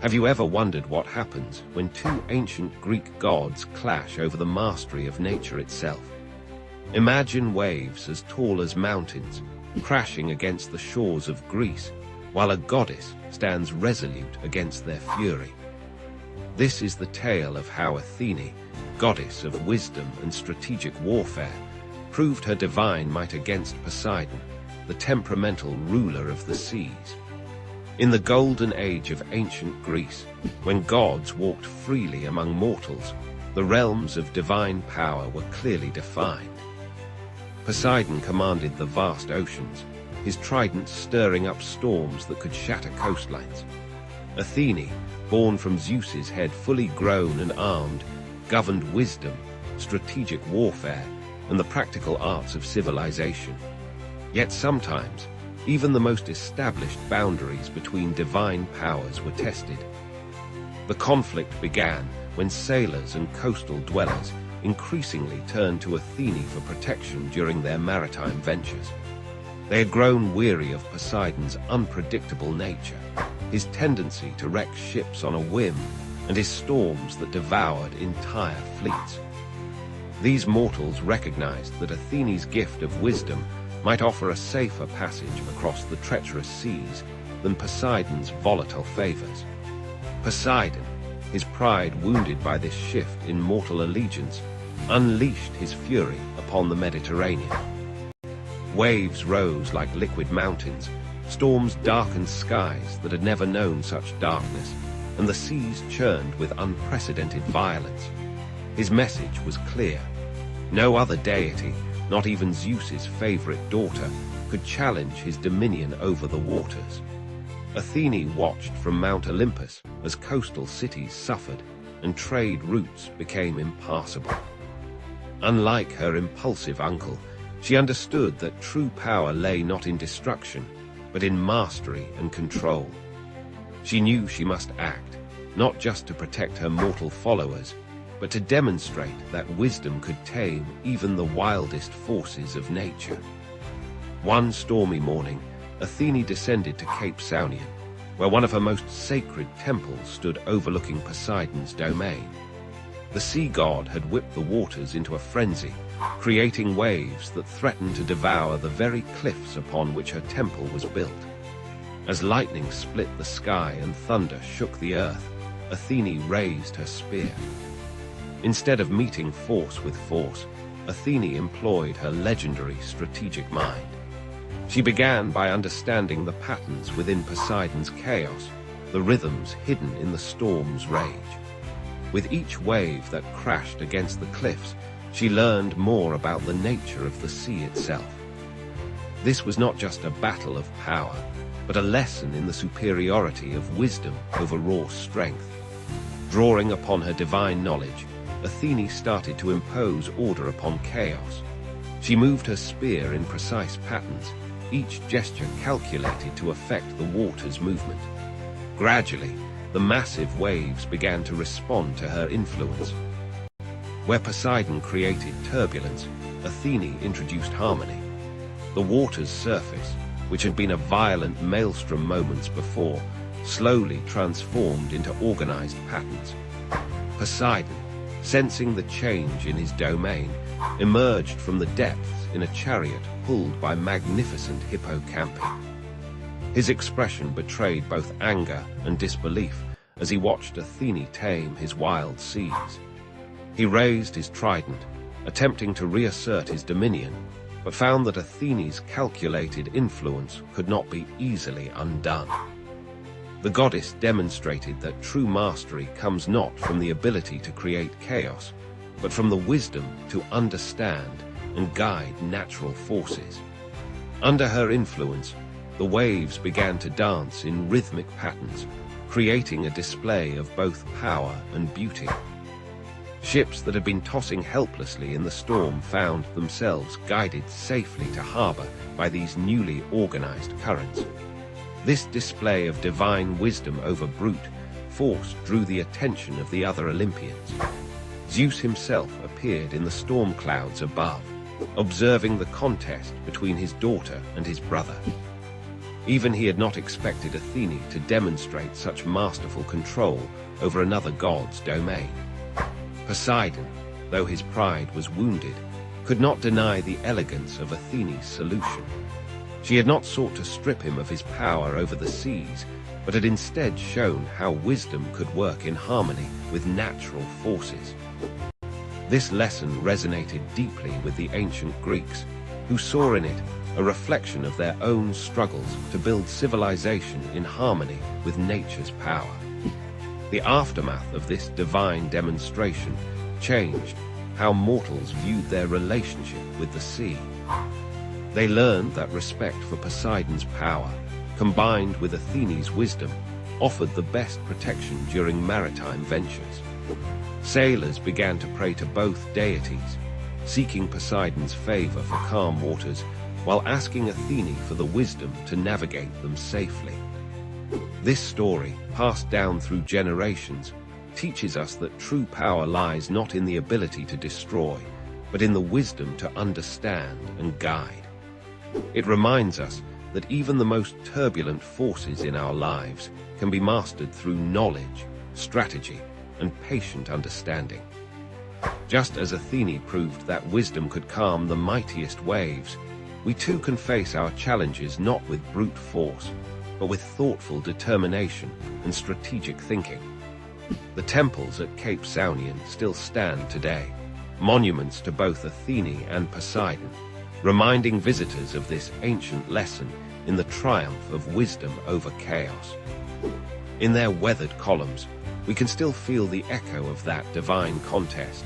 Have you ever wondered what happens when two ancient Greek gods clash over the mastery of nature itself? Imagine waves as tall as mountains crashing against the shores of Greece, while a goddess stands resolute against their fury. This is the tale of how Athene, goddess of wisdom and strategic warfare, proved her divine might against Poseidon, the temperamental ruler of the seas. In the golden age of ancient Greece, when gods walked freely among mortals, the realms of divine power were clearly defined. Poseidon commanded the vast oceans, his trident stirring up storms that could shatter coastlines. Athene, born from Zeus's head, fully grown and armed, governed wisdom, strategic warfare, and the practical arts of civilization. Yet sometimes, even the most established boundaries between divine powers were tested. The conflict began when sailors and coastal dwellers increasingly turned to Athene for protection during their maritime ventures. They had grown weary of Poseidon's unpredictable nature, his tendency to wreck ships on a whim, and his storms that devoured entire fleets. These mortals recognized that Athene's gift of wisdom might offer a safer passage across the treacherous seas than Poseidon's volatile favors. Poseidon, his pride wounded by this shift in mortal allegiance, unleashed his fury upon the Mediterranean. Waves rose like liquid mountains, storms darkened skies that had never known such darkness, and the seas churned with unprecedented violence. His message was clear. No other deity, not even Zeus's favorite daughter, could challenge his dominion over the waters. Athene watched from Mount Olympus as coastal cities suffered and trade routes became impassable. Unlike her impulsive uncle, she understood that true power lay not in destruction, but in mastery and control. She knew she must act, not just to protect her mortal followers, but to demonstrate that wisdom could tame even the wildest forces of nature. One stormy morning, Athene descended to Cape Saunion, where one of her most sacred temples stood overlooking Poseidon's domain. The sea god had whipped the waters into a frenzy, creating waves that threatened to devour the very cliffs upon which her temple was built. As lightning split the sky and thunder shook the earth, Athene raised her spear. Instead of meeting force with force, Athene employed her legendary strategic mind. She began by understanding the patterns within Poseidon's chaos, the rhythms hidden in the storm's rage. With each wave that crashed against the cliffs, she learned more about the nature of the sea itself. This was not just a battle of power, but a lesson in the superiority of wisdom over raw strength. Drawing upon her divine knowledge, Athene started to impose order upon chaos. She moved her spear in precise patterns, each gesture calculated to affect the water's movement. Gradually, the massive waves began to respond to her influence. Where Poseidon created turbulence, Athene introduced harmony. The water's surface, which had been a violent maelstrom moments before, slowly transformed into organized patterns. Poseidon, sensing the change in his domain, emerged from the depths in a chariot pulled by magnificent hippocampi. His expression betrayed both anger and disbelief as he watched Athene tame his wild seas. He raised his trident, attempting to reassert his dominion, but found that Athene's calculated influence could not be easily undone. The goddess demonstrated that true mastery comes not from the ability to create chaos, but from the wisdom to understand and guide natural forces. Under her influence, the waves began to dance in rhythmic patterns, creating a display of both power and beauty. Ships that had been tossing helplessly in the storm found themselves guided safely to harbor by these newly organized currents. This display of divine wisdom over brute force drew the attention of the other Olympians. Zeus himself appeared in the storm clouds above, observing the contest between his daughter and his brother. Even he had not expected Athene to demonstrate such masterful control over another god's domain. Poseidon, though his pride was wounded, could not deny the elegance of Athene's solution. She had not sought to strip him of his power over the seas, but had instead shown how wisdom could work in harmony with natural forces. This lesson resonated deeply with the ancient Greeks, who saw in it a reflection of their own struggles to build civilization in harmony with nature's power. The aftermath of this divine demonstration changed how mortals viewed their relationship with the sea. They learned that respect for Poseidon's power, combined with Athene's wisdom, offered the best protection during maritime ventures. Sailors began to pray to both deities, seeking Poseidon's favor for calm waters, while asking Athene for the wisdom to navigate them safely. This story, passed down through generations, teaches us that true power lies not in the ability to destroy, but in the wisdom to understand and guide. It reminds us that even the most turbulent forces in our lives can be mastered through knowledge, strategy, and patient understanding. Just as Athene proved that wisdom could calm the mightiest waves, we too can face our challenges not with brute force, but with thoughtful determination and strategic thinking. The temples at Cape Saunian still stand today, monuments to both Athene and Poseidon, reminding visitors of this ancient lesson in the triumph of wisdom over chaos. In their weathered columns, we can still feel the echo of that divine contest,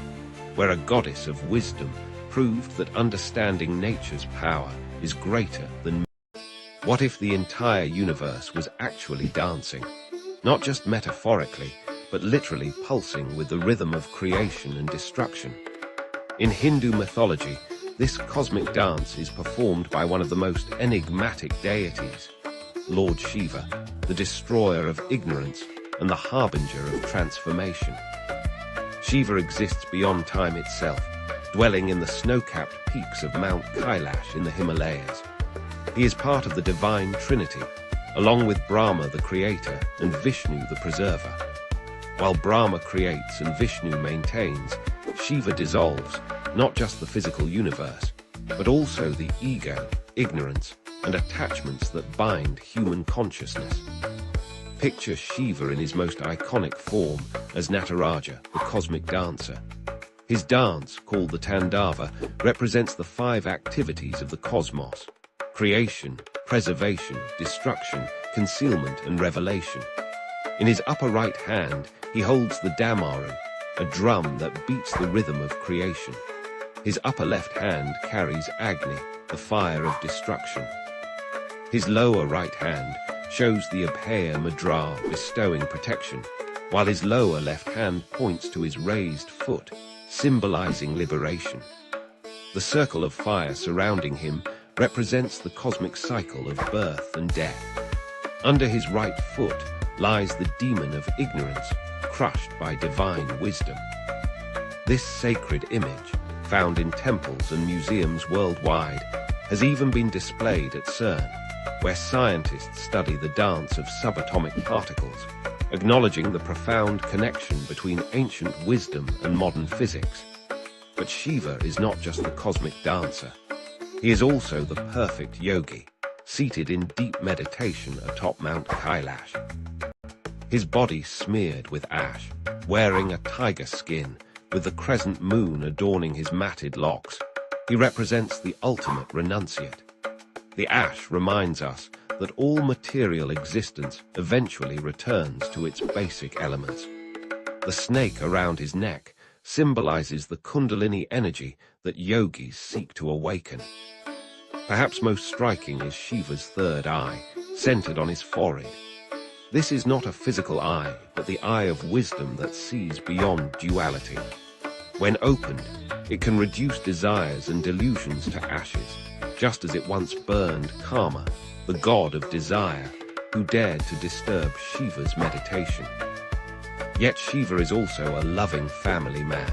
where a goddess of wisdom proved that understanding nature's power is greater than. What if the entire universe was actually dancing, not just metaphorically, but literally pulsing with the rhythm of creation and destruction? In Hindu mythology, this cosmic dance is performed by one of the most enigmatic deities, Lord Shiva, the destroyer of ignorance and the harbinger of transformation. Shiva exists beyond time itself, dwelling in the snow-capped peaks of Mount Kailash in the Himalayas. He is part of the divine trinity, along with Brahma the creator and Vishnu the preserver. While Brahma creates and Vishnu maintains, Shiva dissolves not just the physical universe, but also the ego, ignorance, and attachments that bind human consciousness. Picture Shiva in his most iconic form as Nataraja, the cosmic dancer. His dance, called the Tandava, represents the 5 activities of the cosmos: creation, preservation, destruction, concealment, and revelation. In his upper right hand, he holds the Damaru, a drum that beats the rhythm of creation. His upper left hand carries Agni, the fire of destruction. His lower right hand shows the Abhaya Mudra, bestowing protection, while his lower left hand points to his raised foot, symbolizing liberation. The circle of fire surrounding him represents the cosmic cycle of birth and death. Under his right foot lies the demon of ignorance, crushed by divine wisdom. This sacred image, found in temples and museums worldwide, has even been displayed at CERN, where scientists study the dance of subatomic particles, acknowledging the profound connection between ancient wisdom and modern physics. But Shiva is not just the cosmic dancer. He is also the perfect yogi, seated in deep meditation atop Mount Kailash. His body smeared with ash, wearing a tiger skin, with the crescent moon adorning his matted locks. He represents the ultimate renunciate. The ash reminds us that all material existence eventually returns to its basic elements. The snake around his neck symbolizes the Kundalini energy that yogis seek to awaken. Perhaps most striking is Shiva's third eye, centered on his forehead. This is not a physical eye, but the eye of wisdom that sees beyond duality. When opened, it can reduce desires and delusions to ashes, just as it once burned Kama, the god of desire, who dared to disturb Shiva's meditation. Yet Shiva is also a loving family man,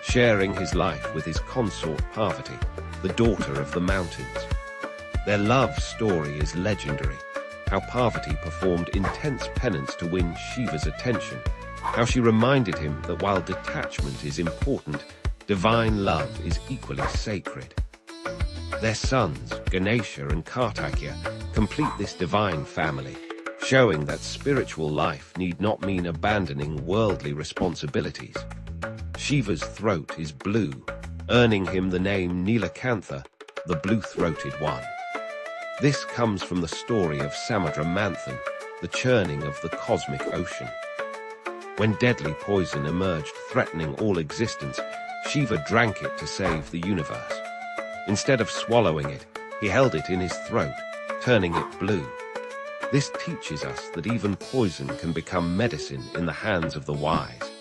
sharing his life with his consort Parvati, the daughter of the mountains. Their love story is legendary, how Parvati performed intense penance to win Shiva's attention, how she reminded him that while detachment is important, divine love is equally sacred. Their sons, Ganesha and Kartikya, complete this divine family, showing that spiritual life need not mean abandoning worldly responsibilities. Shiva's throat is blue, earning him the name Nilakantha, the blue-throated one. This comes from the story of Samudra Manthan, the churning of the cosmic ocean. When deadly poison emerged threatening all existence, Shiva drank it to save the universe. Instead of swallowing it, he held it in his throat, turning it blue. This teaches us that even poison can become medicine in the hands of the wise.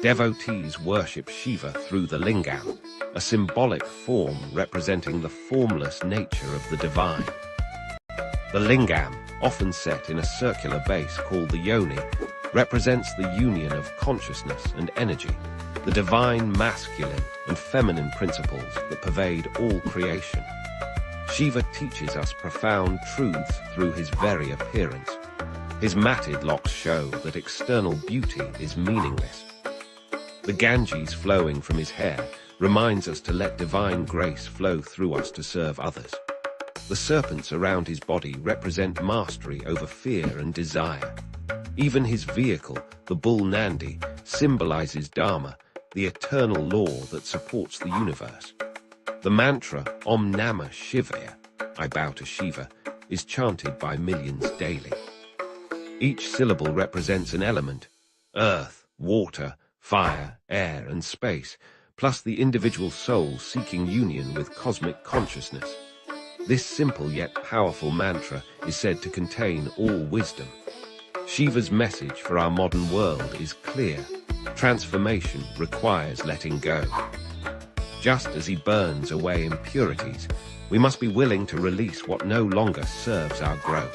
Devotees worship Shiva through the lingam, a symbolic form representing the formless nature of the divine. The lingam, often set in a circular base called the yoni, represents the union of consciousness and energy, the divine masculine and feminine principles that pervade all creation. Shiva teaches us profound truths through his very appearance. His matted locks show that external beauty is meaningless. The Ganges flowing from his hair reminds us to let divine grace flow through us to serve others. The serpents around his body represent mastery over fear and desire. Even his vehicle, the bull Nandi, symbolizes Dharma, the eternal law that supports the universe. The mantra Om Namah Shivaya, I bow to Shiva, is chanted by millions daily. Each syllable represents an element: earth, water, fire, air, and space, plus the individual soul seeking union with cosmic consciousness. This simple yet powerful mantra is said to contain all wisdom. Shiva's message for our modern world is clear: transformation requires letting go. Just as he burns away impurities, we must be willing to release what no longer serves our growth.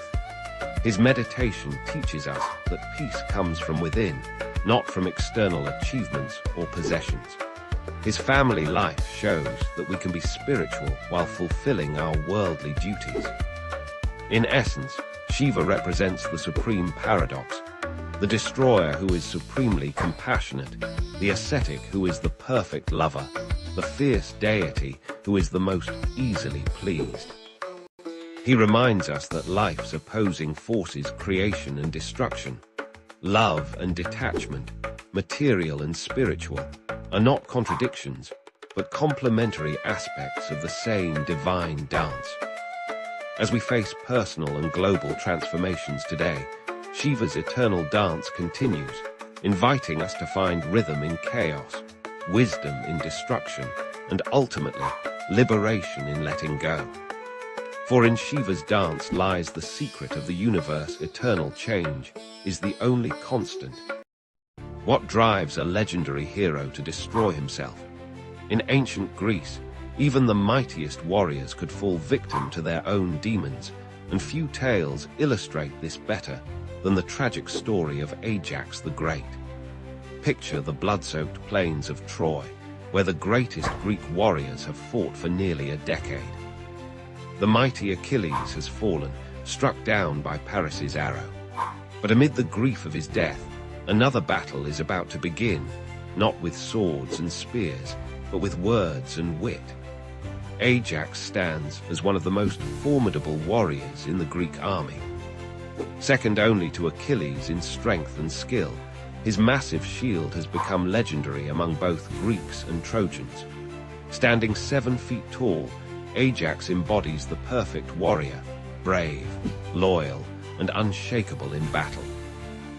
His meditation teaches us that peace comes from within, not from external achievements or possessions. His family life shows that we can be spiritual while fulfilling our worldly duties. In essence, Shiva represents the supreme paradox: the destroyer who is supremely compassionate, the ascetic who is the perfect lover, the fierce deity who is the most easily pleased. He reminds us that life's opposing forces, creation and destruction, love and detachment, material and spiritual, are not contradictions, but complementary aspects of the same divine dance. As we face personal and global transformations today, Shiva's eternal dance continues, inviting us to find rhythm in chaos, wisdom in destruction, and ultimately, liberation in letting go. For in Shiva's dance lies the secret of the universe. Eternal change is the only constant. What drives a legendary hero to destroy himself? In ancient Greece, even the mightiest warriors could fall victim to their own demons, and few tales illustrate this better than the tragic story of Ajax the Great. Picture the blood-soaked plains of Troy, where the greatest Greek warriors have fought for nearly a decade. The mighty Achilles has fallen, struck down by Paris's arrow. But amid the grief of his death, another battle is about to begin, not with swords and spears, but with words and wit. Ajax stands as one of the most formidable warriors in the Greek army. Second only to Achilles in strength and skill, his massive shield has become legendary among both Greeks and Trojans. Standing 7 feet tall, Ajax embodies the perfect warrior, brave, loyal, and unshakable in battle.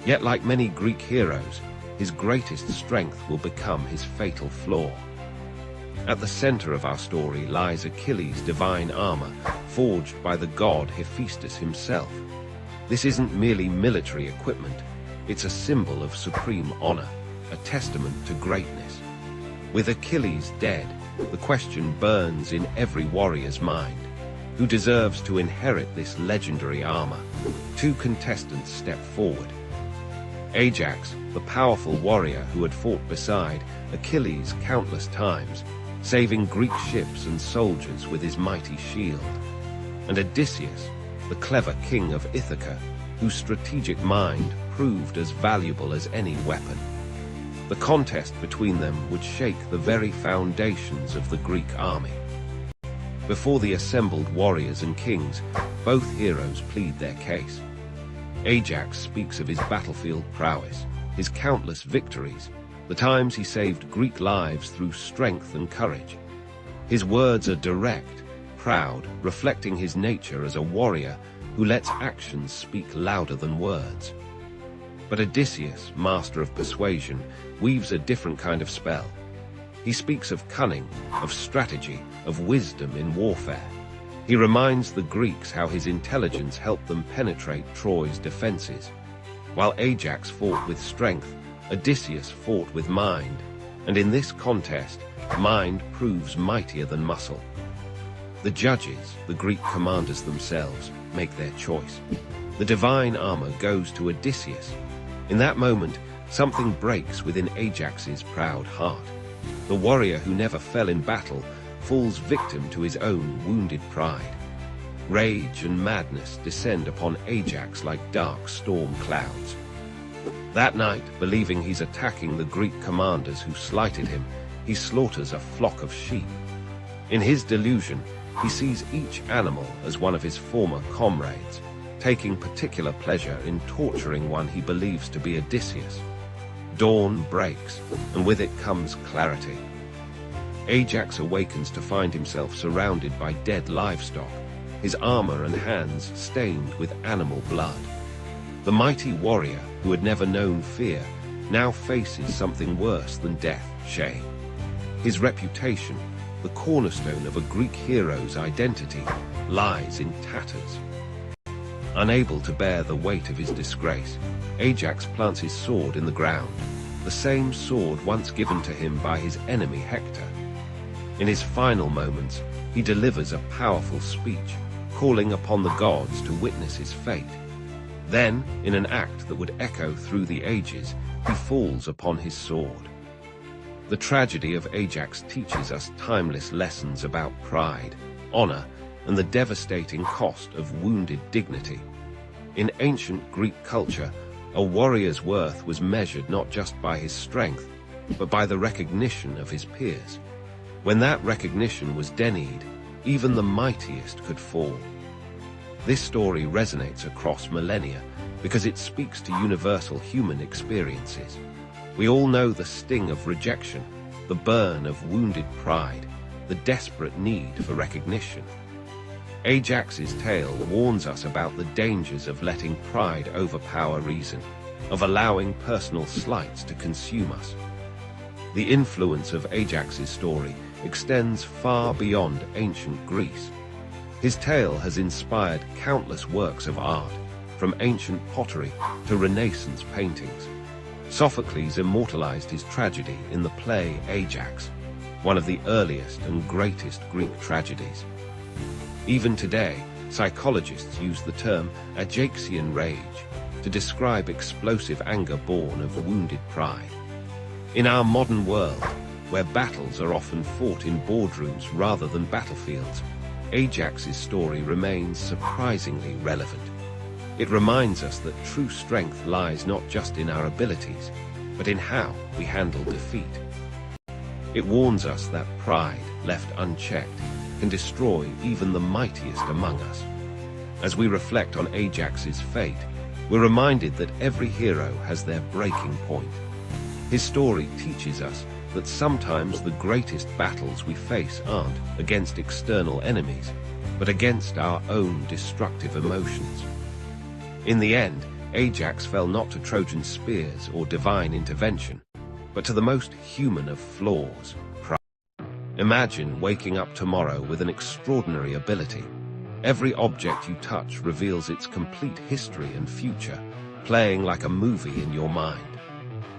Yet like many Greek heroes, his greatest strength will become his fatal flaw. At the center of our story lies Achilles' divine armor, forged by the god Hephaestus himself. This isn't merely military equipment, it's a symbol of supreme honor, a testament to greatness. With Achilles dead, the question burns in every warrior's mind: who deserves to inherit this legendary armor? 2 contestants step forward. Ajax, the powerful warrior who had fought beside Achilles countless times, saving Greek ships and soldiers with his mighty shield. And Odysseus, the clever king of Ithaca, whose strategic mind proved as valuable as any weapon. The contest between them would shake the very foundations of the Greek army. Before the assembled warriors and kings, both heroes plead their case. Ajax speaks of his battlefield prowess, his countless victories, the times he saved Greek lives through strength and courage. His words are direct, proud, reflecting his nature as a warrior who lets actions speak louder than words. But Odysseus, master of persuasion, weaves a different kind of spell. He speaks of cunning, of strategy, of wisdom in warfare. He reminds the Greeks how his intelligence helped them penetrate Troy's defenses. While Ajax fought with strength, Odysseus fought with mind, and in this contest, mind proves mightier than muscle. The judges, the Greek commanders themselves, make their choice. The divine armor goes to Odysseus. In that moment, something breaks within Ajax's proud heart. The warrior who never fell in battle falls victim to his own wounded pride. Rage and madness descend upon Ajax like dark storm clouds. That night, believing he's attacking the Greek commanders who slighted him, he slaughters a flock of sheep. In his delusion, he sees each animal as one of his former comrades, taking particular pleasure in torturing one he believes to be Odysseus. Dawn breaks, and with it comes clarity. Ajax awakens to find himself surrounded by dead livestock, his armor and hands stained with animal blood. The mighty warrior, who had never known fear, now faces something worse than death, shame. His reputation, the cornerstone of a Greek hero's identity, lies in tatters. Unable to bear the weight of his disgrace, Ajax plants his sword in the ground, the same sword once given to him by his enemy Hector. In his final moments, he delivers a powerful speech, calling upon the gods to witness his fate. Then, in an act that would echo through the ages, he falls upon his sword. The tragedy of Ajax teaches us timeless lessons about pride, honor, and the devastating cost of wounded dignity. In ancient Greek culture, a warrior's worth was measured not just by his strength, but by the recognition of his peers. When that recognition was denied, even the mightiest could fall. This story resonates across millennia because it speaks to universal human experiences. We all know the sting of rejection, the burn of wounded pride, the desperate need for recognition. Ajax's tale warns us about the dangers of letting pride overpower reason, of allowing personal slights to consume us. The influence of Ajax's story extends far beyond ancient Greece. His tale has inspired countless works of art, from ancient pottery to Renaissance paintings. Sophocles immortalized his tragedy in the play Ajax, one of the earliest and greatest Greek tragedies. Even today, psychologists use the term Ajaxian rage to describe explosive anger born of wounded pride. In our modern world, where battles are often fought in boardrooms rather than battlefields, Ajax's story remains surprisingly relevant. It reminds us that true strength lies not just in our abilities, but in how we handle defeat. It warns us that pride, left unchecked, can destroy even the mightiest among us. As we reflect on Ajax's fate, we're reminded that every hero has their breaking point. His story teaches us that sometimes the greatest battles we face aren't against external enemies, but against our own destructive emotions. In the end, Ajax fell not to Trojan spears or divine intervention, but to the most human of flaws, pride. Imagine waking up tomorrow with an extraordinary ability. Every object you touch reveals its complete history and future, playing like a movie in your mind.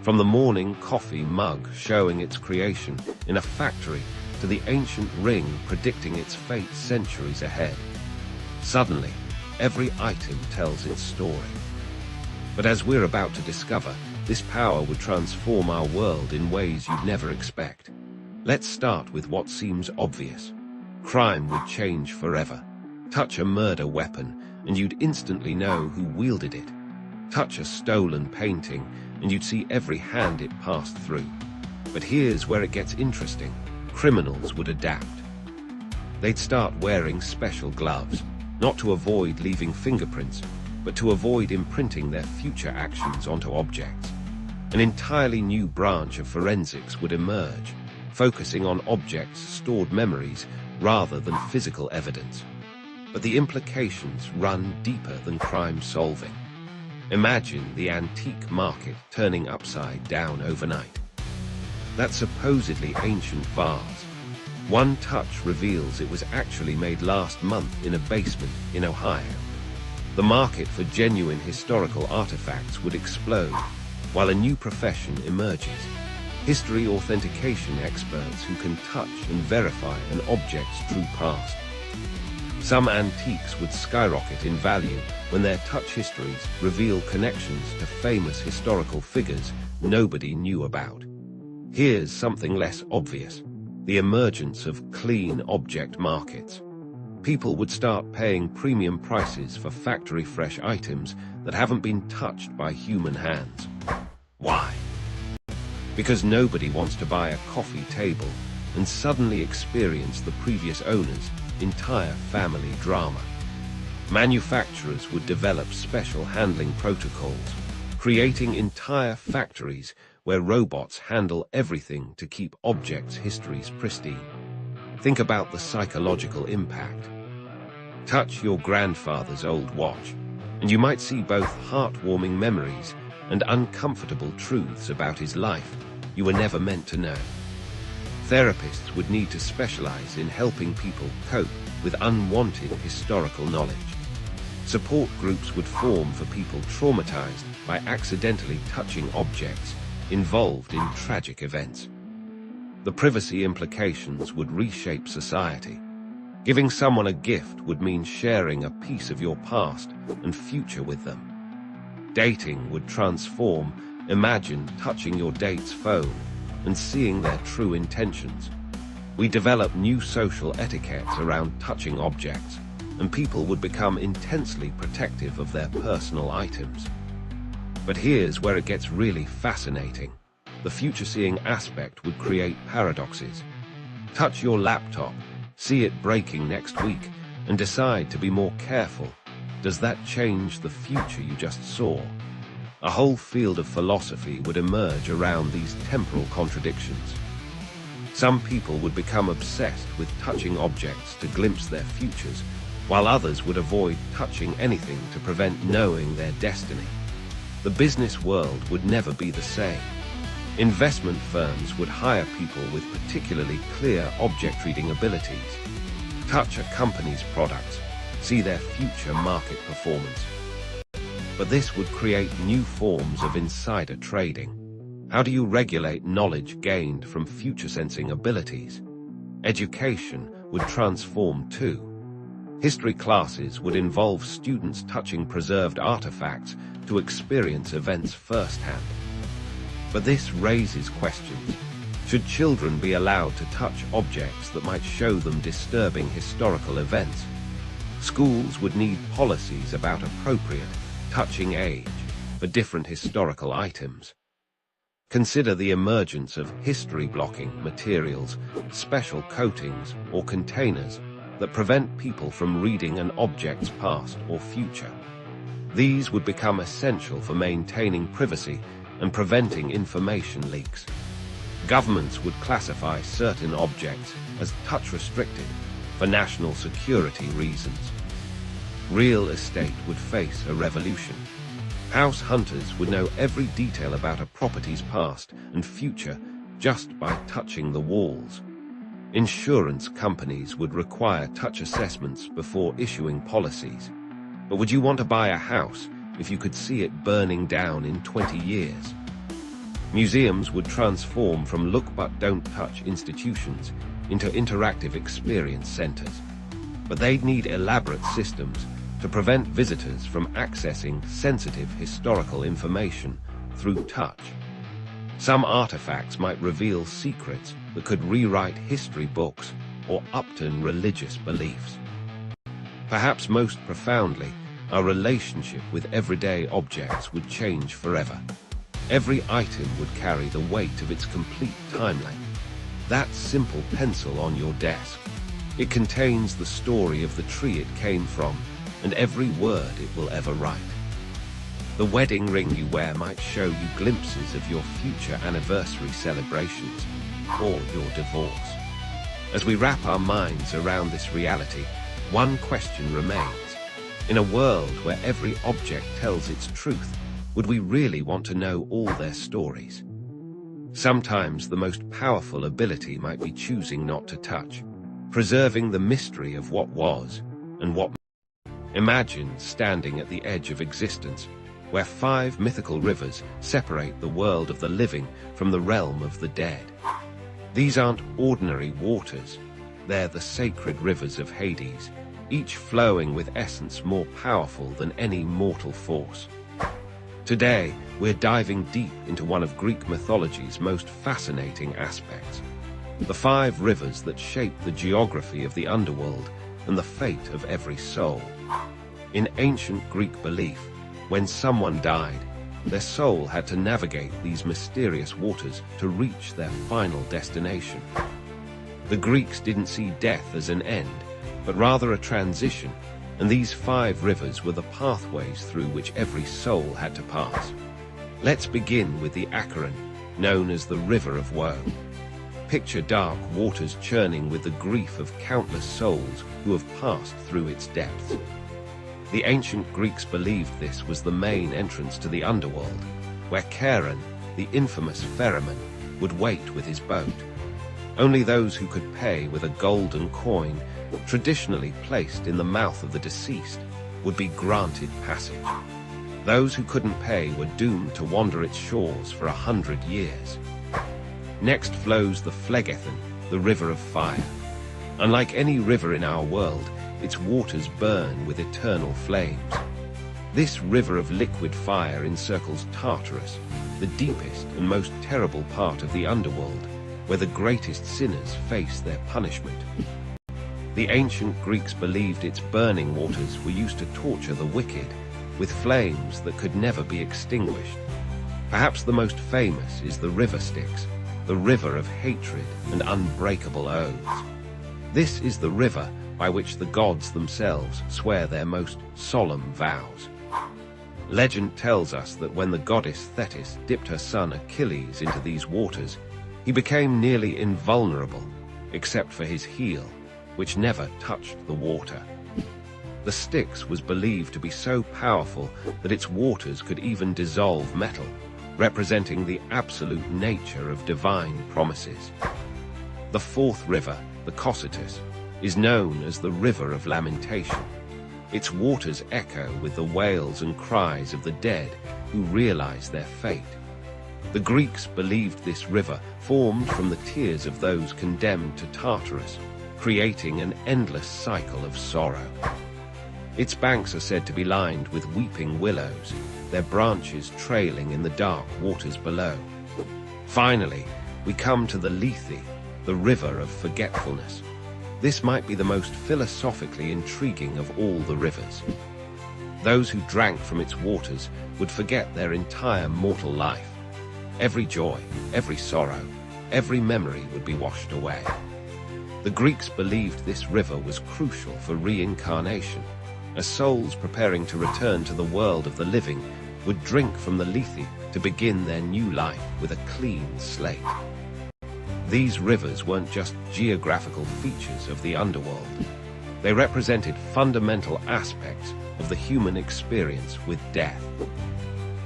From the morning coffee mug showing its creation in a factory to the ancient ring predicting its fate centuries ahead. Suddenly, every item tells its story. But as we're about to discover, this power would transform our world in ways you'd never expect. Let's start with what seems obvious. Crime would change forever. Touch a murder weapon, and you'd instantly know who wielded it. Touch a stolen painting, and you'd see every hand it passed through. But here's where it gets interesting. Criminals would adapt. They'd start wearing special gloves, not to avoid leaving fingerprints, but to avoid imprinting their future actions onto objects. An entirely new branch of forensics would emerge, focusing on objects' stored memories rather than physical evidence. But the implications run deeper than crime solving. Imagine the antique market turning upside down overnight. That supposedly ancient vase, one touch reveals it was actually made last month in a basement in Ohio. The market for genuine historical artifacts would explode, while a new profession emerges: history authentication experts who can touch and verify an object's true past. Some antiques would skyrocket in value when their touch histories reveal connections to famous historical figures nobody knew about. Here's something less obvious: the emergence of clean object markets. People would start paying premium prices for factory-fresh items that haven't been touched by human hands. Why? Because nobody wants to buy a coffee table and suddenly experience the previous owner's entire family drama. Manufacturers would develop special handling protocols, creating entire factories where robots handle everything to keep objects' histories pristine. Think about the psychological impact. Touch your grandfather's old watch, and you might see both heartwarming memories and uncomfortable truths about his life you were never meant to know. Therapists would need to specialize in helping people cope with unwanted historical knowledge. Support groups would form for people traumatized by accidentally touching objects involved in tragic events. The privacy implications would reshape society. Giving someone a gift would mean sharing a piece of your past and future with them. Dating would transform. Imagine touching your date's phone and seeing their true intentions. We develop new social etiquettes around touching objects, and people would become intensely protective of their personal items. But here's where it gets really fascinating. The future-seeing aspect would create paradoxes. Touch your laptop, see it breaking next week, and decide to be more careful. Does that change the future you just saw? A whole field of philosophy would emerge around these temporal contradictions. Some people would become obsessed with touching objects to glimpse their futures, while others would avoid touching anything to prevent knowing their destiny. The business world would never be the same. Investment firms would hire people with particularly clear object-reading abilities. Touch a company's products, see their future market performance. But this would create new forms of insider trading. How do you regulate knowledge gained from future-sensing abilities? Education would transform too. History classes would involve students touching preserved artifacts to experience events firsthand. But this raises questions. Should children be allowed to touch objects that might show them disturbing historical events? Schools would need policies about appropriate touching age for different historical items. Consider the emergence of history-blocking materials, special coatings, or containers that prevent people from reading an object's past or future. These would become essential for maintaining privacy and preventing information leaks. Governments would classify certain objects as touch-restricted for national security reasons. Real estate would face a revolution. House hunters would know every detail about a property's past and future just by touching the walls. Insurance companies would require touch assessments before issuing policies. But would you want to buy a house if you could see it burning down in 20 years? Museums would transform from look-but-don't-touch institutions into interactive experience centers. But they'd need elaborate systems to prevent visitors from accessing sensitive historical information through touch. Some artifacts might reveal secrets that could rewrite history books or upturn religious beliefs. Perhaps most profoundly, our relationship with everyday objects would change forever. Every item would carry the weight of its complete time length. That simple pencil on your desk. It contains the story of the tree it came from and every word it will ever write. The wedding ring you wear might show you glimpses of your future anniversary celebrations or your divorce. As we wrap our minds around this reality, one question remains. In a world where every object tells its truth, would we really want to know all their stories? Sometimes the most powerful ability might be choosing not to touch, preserving the mystery of what was and what. Imagine standing at the edge of existence, where 5 mythical rivers separate the world of the living from the realm of the dead. These aren't ordinary waters. They're the sacred rivers of Hades, each flowing with essence more powerful than any mortal force. Today, we're diving deep into one of Greek mythology's most fascinating aspects, the 5 rivers that shape the geography of the underworld and the fate of every soul. In ancient Greek belief, when someone died, their soul had to navigate these mysterious waters to reach their final destination. The Greeks didn't see death as an end, but rather a transition, and these 5 rivers were the pathways through which every soul had to pass. Let's begin with the Achilles, known as the River of Woe. Picture dark waters churning with the grief of countless souls who have passed through its depths. The ancient Greeks believed this was the main entrance to the underworld, where Charon, the infamous ferryman, would wait with his boat. Only those who could pay with a golden coin, traditionally placed in the mouth of the deceased, would be granted passage. Those who couldn't pay were doomed to wander its shores for 100 years. Next flows the Phlegethon, the River of Fire. Unlike any river in our world, its waters burn with eternal flames. This river of liquid fire encircles Tartarus, the deepest and most terrible part of the underworld, where the greatest sinners face their punishment. The ancient Greeks believed its burning waters were used to torture the wicked, with flames that could never be extinguished. Perhaps the most famous is the river Styx, the river of hatred and unbreakable oaths. This is the river by which the gods themselves swear their most solemn vows. Legend tells us that when the goddess Thetis dipped her son Achilles into these waters, he became nearly invulnerable, except for his heel, which never touched the water. The Styx was believed to be so powerful that its waters could even dissolve metal, representing the absolute nature of divine promises. The 4th river, the Cocytus, is known as the River of Lamentation. Its waters echo with the wails and cries of the dead who realize their fate. The Greeks believed this river formed from the tears of those condemned to Tartarus, creating an endless cycle of sorrow. Its banks are said to be lined with weeping willows, their branches trailing in the dark waters below. Finally, we come to the Lethe, the River of Forgetfulness. This might be the most philosophically intriguing of all the rivers. Those who drank from its waters would forget their entire mortal life. Every joy, every sorrow, every memory would be washed away. The Greeks believed this river was crucial for reincarnation, as souls preparing to return to the world of the living would drink from the Lethe to begin their new life with a clean slate. These rivers weren't just geographical features of the underworld. They represented fundamental aspects of the human experience with death.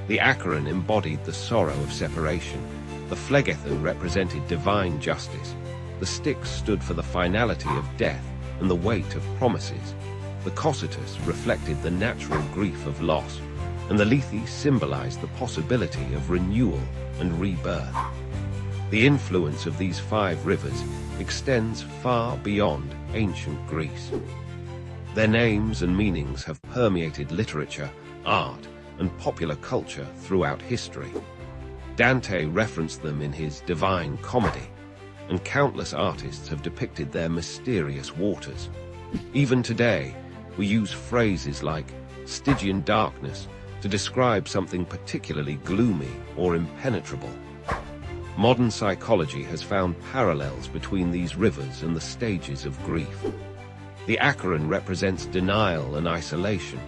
The Achilles embodied the sorrow of separation. The Phlegethon represented divine justice. The Styx stood for the finality of death and the weight of promises. The Cocytus reflected the natural grief of loss, and the Lethe symbolized the possibility of renewal and rebirth. The influence of these 5 rivers extends far beyond ancient Greece. Their names and meanings have permeated literature, art, and popular culture throughout history. Dante referenced them in his Divine Comedy, and countless artists have depicted their mysterious waters. Even today, we use phrases like Stygian darkness to describe something particularly gloomy or impenetrable. Modern psychology has found parallels between these rivers and the stages of grief. The Acheron represents denial and isolation,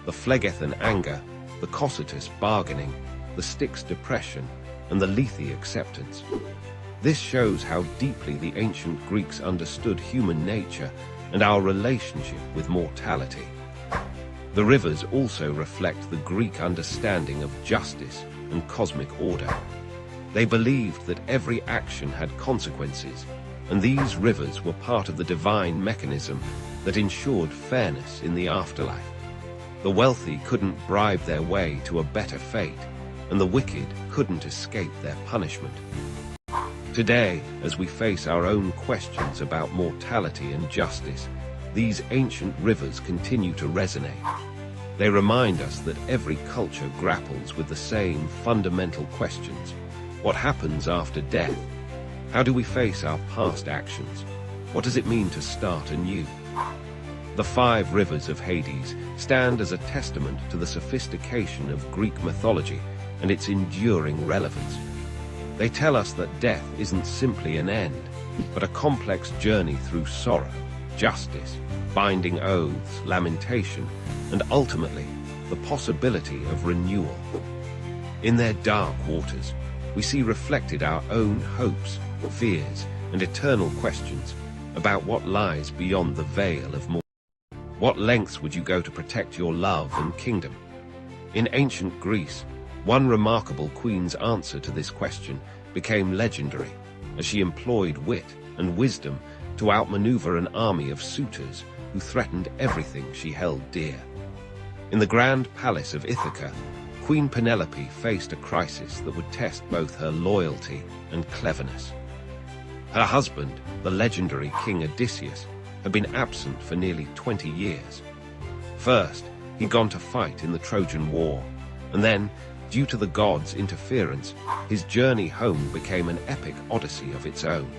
the Phlegethon anger, the Cocytus bargaining, the Styx depression, and the Lethe acceptance. This shows how deeply the ancient Greeks understood human nature and our relationship with mortality. The rivers also reflect the Greek understanding of justice and cosmic order. They believed that every action had consequences, and these rivers were part of the divine mechanism that ensured fairness in the afterlife. The wealthy couldn't bribe their way to a better fate, and the wicked couldn't escape their punishment. Today, as we face our own questions about mortality and justice, these ancient rivers continue to resonate. They remind us that every culture grapples with the same fundamental questions. What happens after death? How do we face our past actions? What does it mean to start anew? The 5 rivers of Hades stand as a testament to the sophistication of Greek mythology and its enduring relevance. They tell us that death isn't simply an end, but a complex journey through sorrow, justice, binding oaths, lamentation, and ultimately, the possibility of renewal. In their dark waters, we see reflected our own hopes, fears, and eternal questions about what lies beyond the veil of mortality. What lengths would you go to protect your love and kingdom? In ancient Greece, one remarkable queen's answer to this question became legendary, as she employed wit and wisdom to outmaneuver an army of suitors who threatened everything she held dear. In the grand palace of Ithaca, Queen Penelope faced a crisis that would test both her loyalty and cleverness. Her husband, the legendary King Odysseus, had been absent for nearly 20 years. First, he'd gone to fight in the Trojan War, and then, due to the gods' interference, his journey home became an epic odyssey of its own.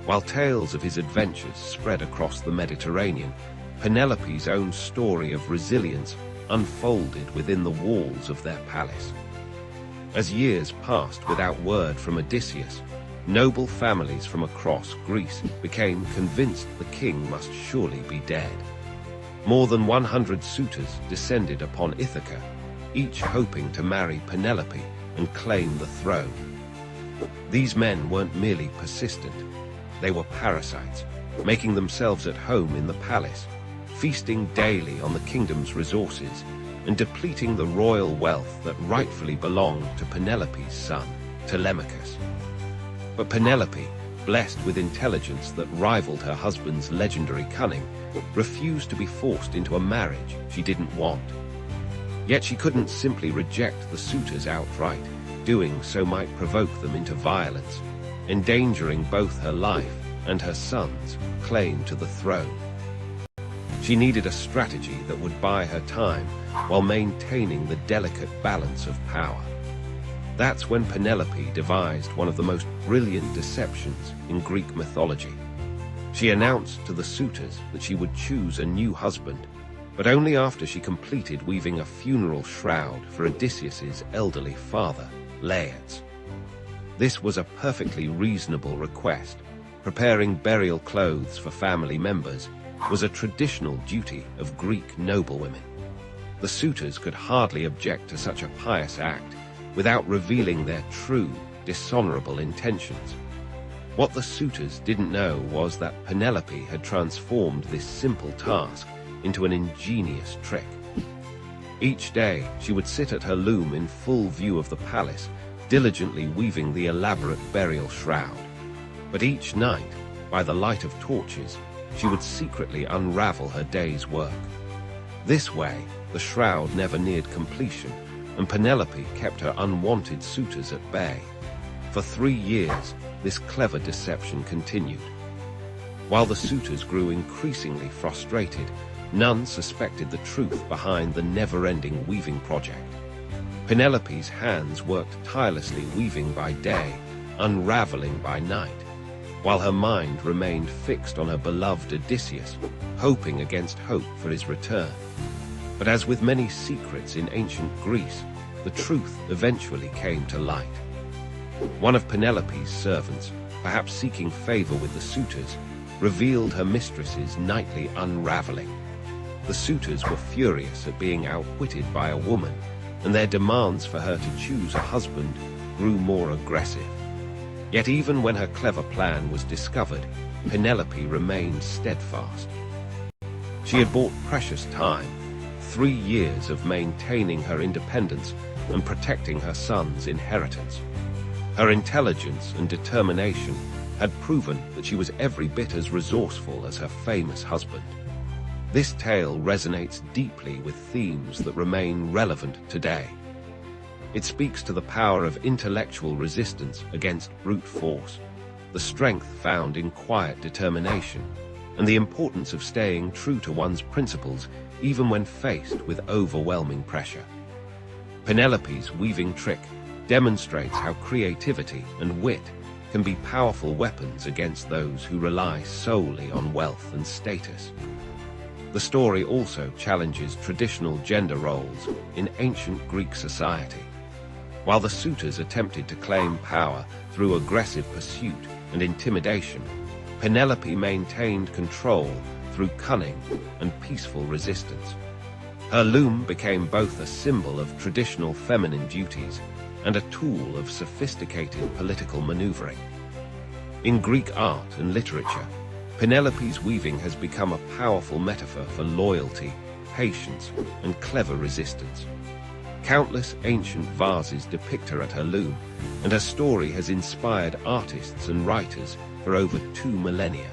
While tales of his adventures spread across the Mediterranean, Penelope's own story of resilience unfolded within the walls of their palace. As years passed without word from Odysseus, noble families from across Greece became convinced the king must surely be dead. More than 100 suitors descended upon Ithaca, each hoping to marry Penelope and claim the throne. These men weren't merely persistent. They were parasites, making themselves at home in the palace, feasting daily on the kingdom's resources, and depleting the royal wealth that rightfully belonged to Penelope's son, Telemachus. But Penelope, blessed with intelligence that rivaled her husband's legendary cunning, refused to be forced into a marriage she didn't want. Yet she couldn't simply reject the suitors outright. Doing so might provoke them into violence, endangering both her life and her son's claim to the throne. She needed a strategy that would buy her time while maintaining the delicate balance of power. That's when Penelope devised one of the most brilliant deceptions in Greek mythology. She announced to the suitors that she would choose a new husband, but only after she completed weaving a funeral shroud for Odysseus's elderly father, Laertes. This was a perfectly reasonable request. Preparing burial clothes for family members was a traditional duty of Greek noblewomen. The suitors could hardly object to such a pious act without revealing their true, dishonorable intentions. What the suitors didn't know was that Penelope had transformed this simple task into an ingenious trick. Each day, she would sit at her loom in full view of the palace, diligently weaving the elaborate burial shroud. But each night, by the light of torches, she would secretly unravel her day's work. This way, the shroud never neared completion, and Penelope kept her unwanted suitors at bay. For 3 years, this clever deception continued. While the suitors grew increasingly frustrated, none suspected the truth behind the never-ending weaving project. Penelope's hands worked tirelessly, weaving by day, unraveling by night, while her mind remained fixed on her beloved Odysseus, hoping against hope for his return. But as with many secrets in ancient Greece, the truth eventually came to light. One of Penelope's servants, perhaps seeking favor with the suitors, revealed her mistress's nightly unraveling. The suitors were furious at being outwitted by a woman, and their demands for her to choose a husband grew more aggressive. Yet even when her clever plan was discovered, Penelope remained steadfast. She had bought precious time, 3 years of maintaining her independence and protecting her son's inheritance. Her intelligence and determination had proven that she was every bit as resourceful as her famous husband. This tale resonates deeply with themes that remain relevant today. It speaks to the power of intellectual resistance against brute force, the strength found in quiet determination, and the importance of staying true to one's principles even when faced with overwhelming pressure. Penelope's weaving trick demonstrates how creativity and wit can be powerful weapons against those who rely solely on wealth and status. The story also challenges traditional gender roles in ancient Greek society. While the suitors attempted to claim power through aggressive pursuit and intimidation, Penelope maintained control through cunning and peaceful resistance. Her loom became both a symbol of traditional feminine duties and a tool of sophisticated political maneuvering. In Greek art and literature, Penelope's weaving has become a powerful metaphor for loyalty, patience, and clever resistance. Countless ancient vases depict her at her loom, and her story has inspired artists and writers for over 2 millennia.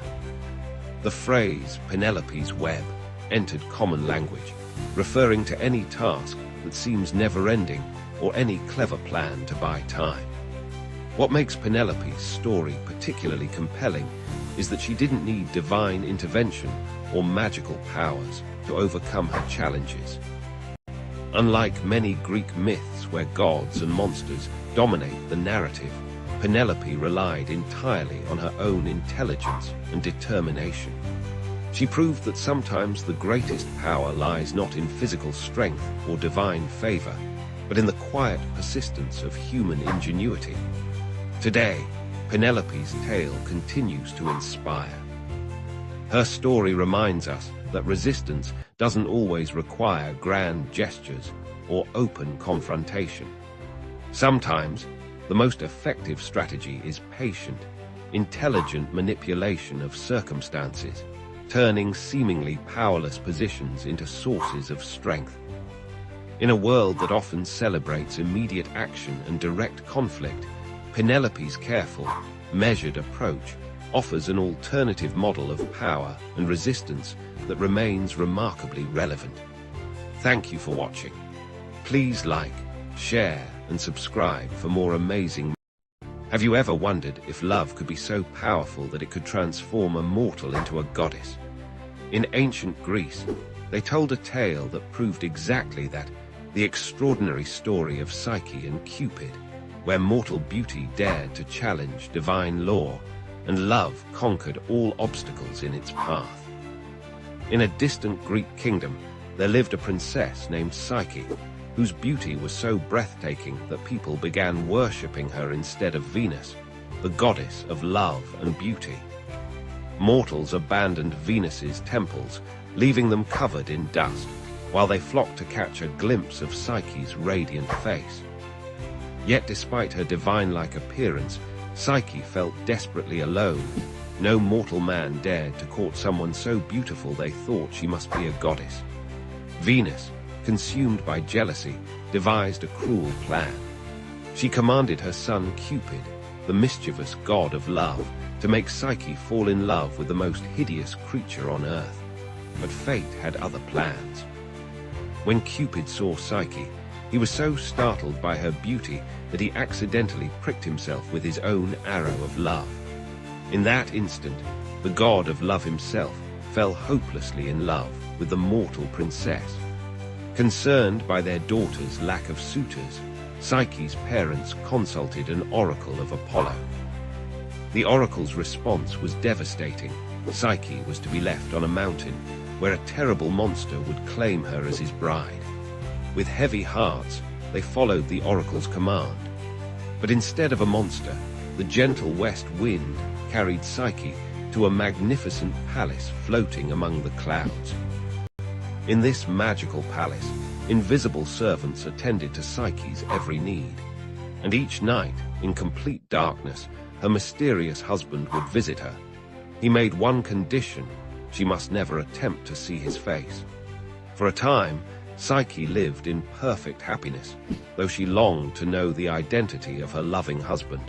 The phrase Penelope's web entered common language, referring to any task that seems never-ending or any clever plan to buy time. What makes Penelope's story particularly compelling is that she didn't need divine intervention or magical powers to overcome her challenges. Unlike many Greek myths where gods and monsters dominate the narrative, Penelope relied entirely on her own intelligence and determination. She proved that sometimes the greatest power lies not in physical strength or divine favor, but in the quiet persistence of human ingenuity. Today, Penelope's tale continues to inspire. Her story reminds us that resistance doesn't always require grand gestures or open confrontation. Sometimes, the most effective strategy is patient, intelligent manipulation of circumstances, turning seemingly powerless positions into sources of strength. In a world that often celebrates immediate action and direct conflict, Penelope's careful, measured approach offers an alternative model of power and resistance that remains remarkably relevant. Thank you for watching. Please like, share, and subscribe for more amazing. Have you ever wondered if love could be so powerful that it could transform a mortal into a goddess? In ancient Greece, they told a tale that proved exactly that, the extraordinary story of Psyche and Cupid, where mortal beauty dared to challenge divine law, and love conquered all obstacles in its path. In a distant Greek kingdom, there lived a princess named Psyche, whose beauty was so breathtaking that people began worshipping her instead of Venus, the goddess of love and beauty. Mortals abandoned Venus's temples, leaving them covered in dust, while they flocked to catch a glimpse of Psyche's radiant face. Yet despite her divine-like appearance, Psyche felt desperately alone. No mortal man dared to court someone so beautiful they thought she must be a goddess. Venus, consumed by jealousy, devised a cruel plan. She commanded her son Cupid, the mischievous god of love, to make Psyche fall in love with the most hideous creature on earth. But fate had other plans. When Cupid saw Psyche, he was so startled by her beauty that he accidentally pricked himself with his own arrow of love. In that instant, the god of love himself fell hopelessly in love with the mortal princess. Concerned by their daughter's lack of suitors, Psyche's parents consulted an oracle of Apollo. The oracle's response was devastating. Psyche was to be left on a mountain, where a terrible monster would claim her as his bride. With heavy hearts, they followed the oracle's command. But instead of a monster, the gentle west wind carried Psyche to a magnificent palace floating among the clouds. In this magical palace, invisible servants attended to Psyche's every need. And each night, in complete darkness, her mysterious husband would visit her. He made one condition: she must never attempt to see his face. For a time, Psyche lived in perfect happiness, though she longed to know the identity of her loving husband.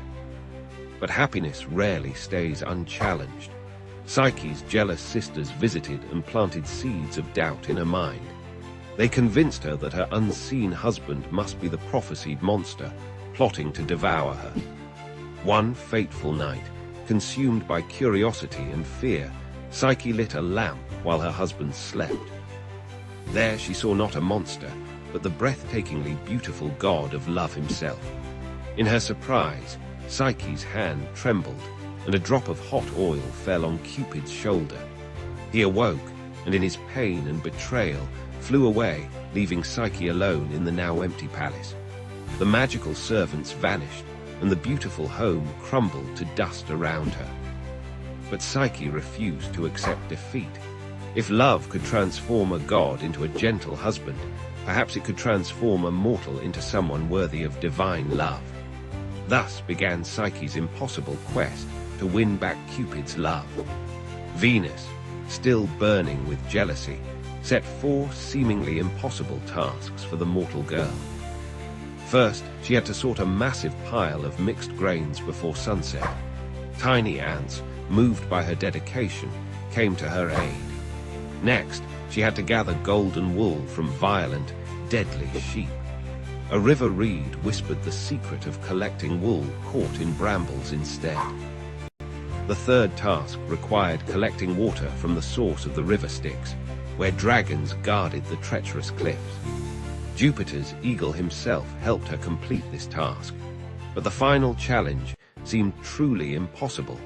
But happiness rarely stays unchallenged. Psyche's jealous sisters visited and planted seeds of doubt in her mind. They convinced her that her unseen husband must be the prophesied monster, plotting to devour her. One fateful night, consumed by curiosity and fear, Psyche lit a lamp while her husband slept. There she saw not a monster, but the breathtakingly beautiful god of love himself. In her surprise, Psyche's hand trembled, and a drop of hot oil fell on Cupid's shoulder. He awoke, and in his pain and betrayal, flew away, leaving Psyche alone in the now empty palace. The magical servants vanished, and the beautiful home crumbled to dust around her. But Psyche refused to accept defeat. If love could transform a god into a gentle husband, perhaps it could transform a mortal into someone worthy of divine love. Thus began Psyche's impossible quest to win back Cupid's love. Venus, still burning with jealousy, set 4 seemingly impossible tasks for the mortal girl. First, she had to sort a massive pile of mixed grains before sunset. Tiny ants, moved by her dedication, came to her aid. Next, she had to gather golden wool from violent, deadly sheep. A river reed whispered the secret of collecting wool caught in brambles instead. The third task required collecting water from the source of the river Styx, where dragons guarded the treacherous cliffs. Jupiter's eagle himself helped her complete this task, but the final challenge seemed truly impossible.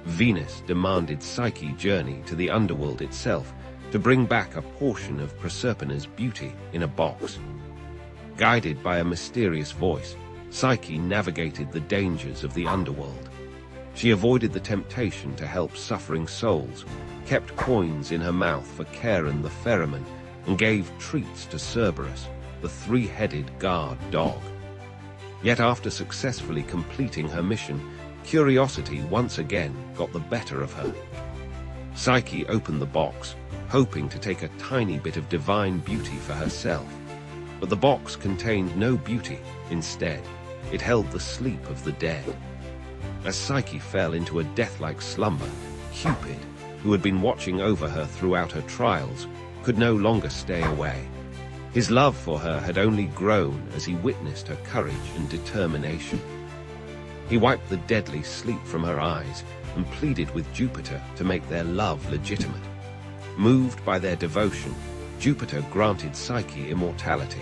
Venus demanded Psyche journey to the underworld itself to bring back a portion of Prosperna's beauty in a box. Guided by a mysterious voice, Psyche navigated the dangers of the underworld. She avoided the temptation to help suffering souls, kept coins in her mouth for Charon the ferryman, and gave treats to Cerberus, the 3-headed guard dog. Yet after successfully completing her mission, curiosity once again got the better of her. Psyche opened the box, hoping to take a tiny bit of divine beauty for herself. But the box contained no beauty. Instead, it held the sleep of the dead. As Psyche fell into a death-like slumber, Cupid, who had been watching over her throughout her trials, could no longer stay away. His love for her had only grown as he witnessed her courage and determination. He wiped the deadly sleep from her eyes and pleaded with Jupiter to make their love legitimate. Moved by their devotion, Jupiter granted Psyche immortality.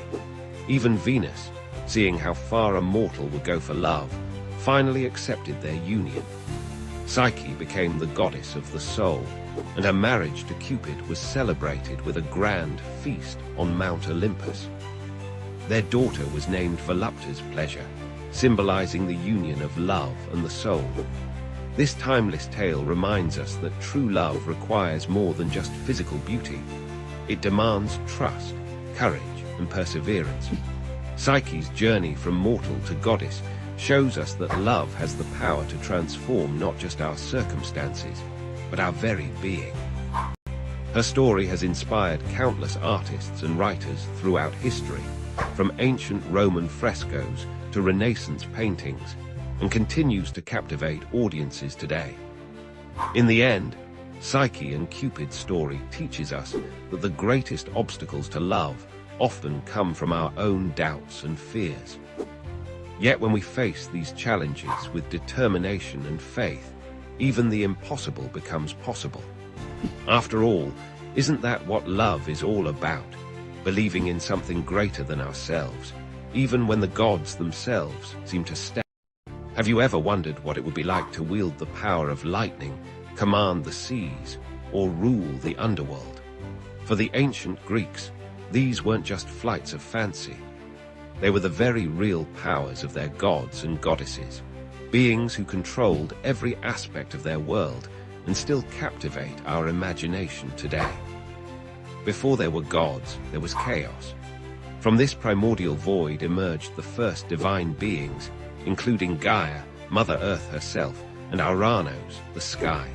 Even Venus, seeing how far a mortal would go for love, finally accepted their union. Psyche became the goddess of the soul, and her marriage to Cupid was celebrated with a grand feast on Mount Olympus. Their daughter was named Volupta's pleasure, symbolizing the union of love and the soul. This timeless tale reminds us that true love requires more than just physical beauty. It demands trust, courage, and perseverance. Psyche's journey from mortal to goddess shows us that love has the power to transform not just our circumstances, but our very being. Her story has inspired countless artists and writers throughout history, from ancient Roman frescoes to Renaissance paintings, and continues to captivate audiences today. In the end, Psyche and Cupid's story teaches us that the greatest obstacles to love often come from our own doubts and fears. Yet when we face these challenges with determination and faith, even the impossible becomes possible. After all, isn't that what love is all about? Believing in something greater than ourselves, even when the gods themselves seem to step. Have you ever wondered what it would be like to wield the power of lightning, command the seas, or rule the underworld? For the ancient Greeks, these weren't just flights of fancy. They were the very real powers of their gods and goddesses, beings who controlled every aspect of their world and still captivate our imagination today. Before there were gods, there was chaos. From this primordial void emerged the first divine beings, including Gaia, Mother Earth herself, and Uranos, the sky.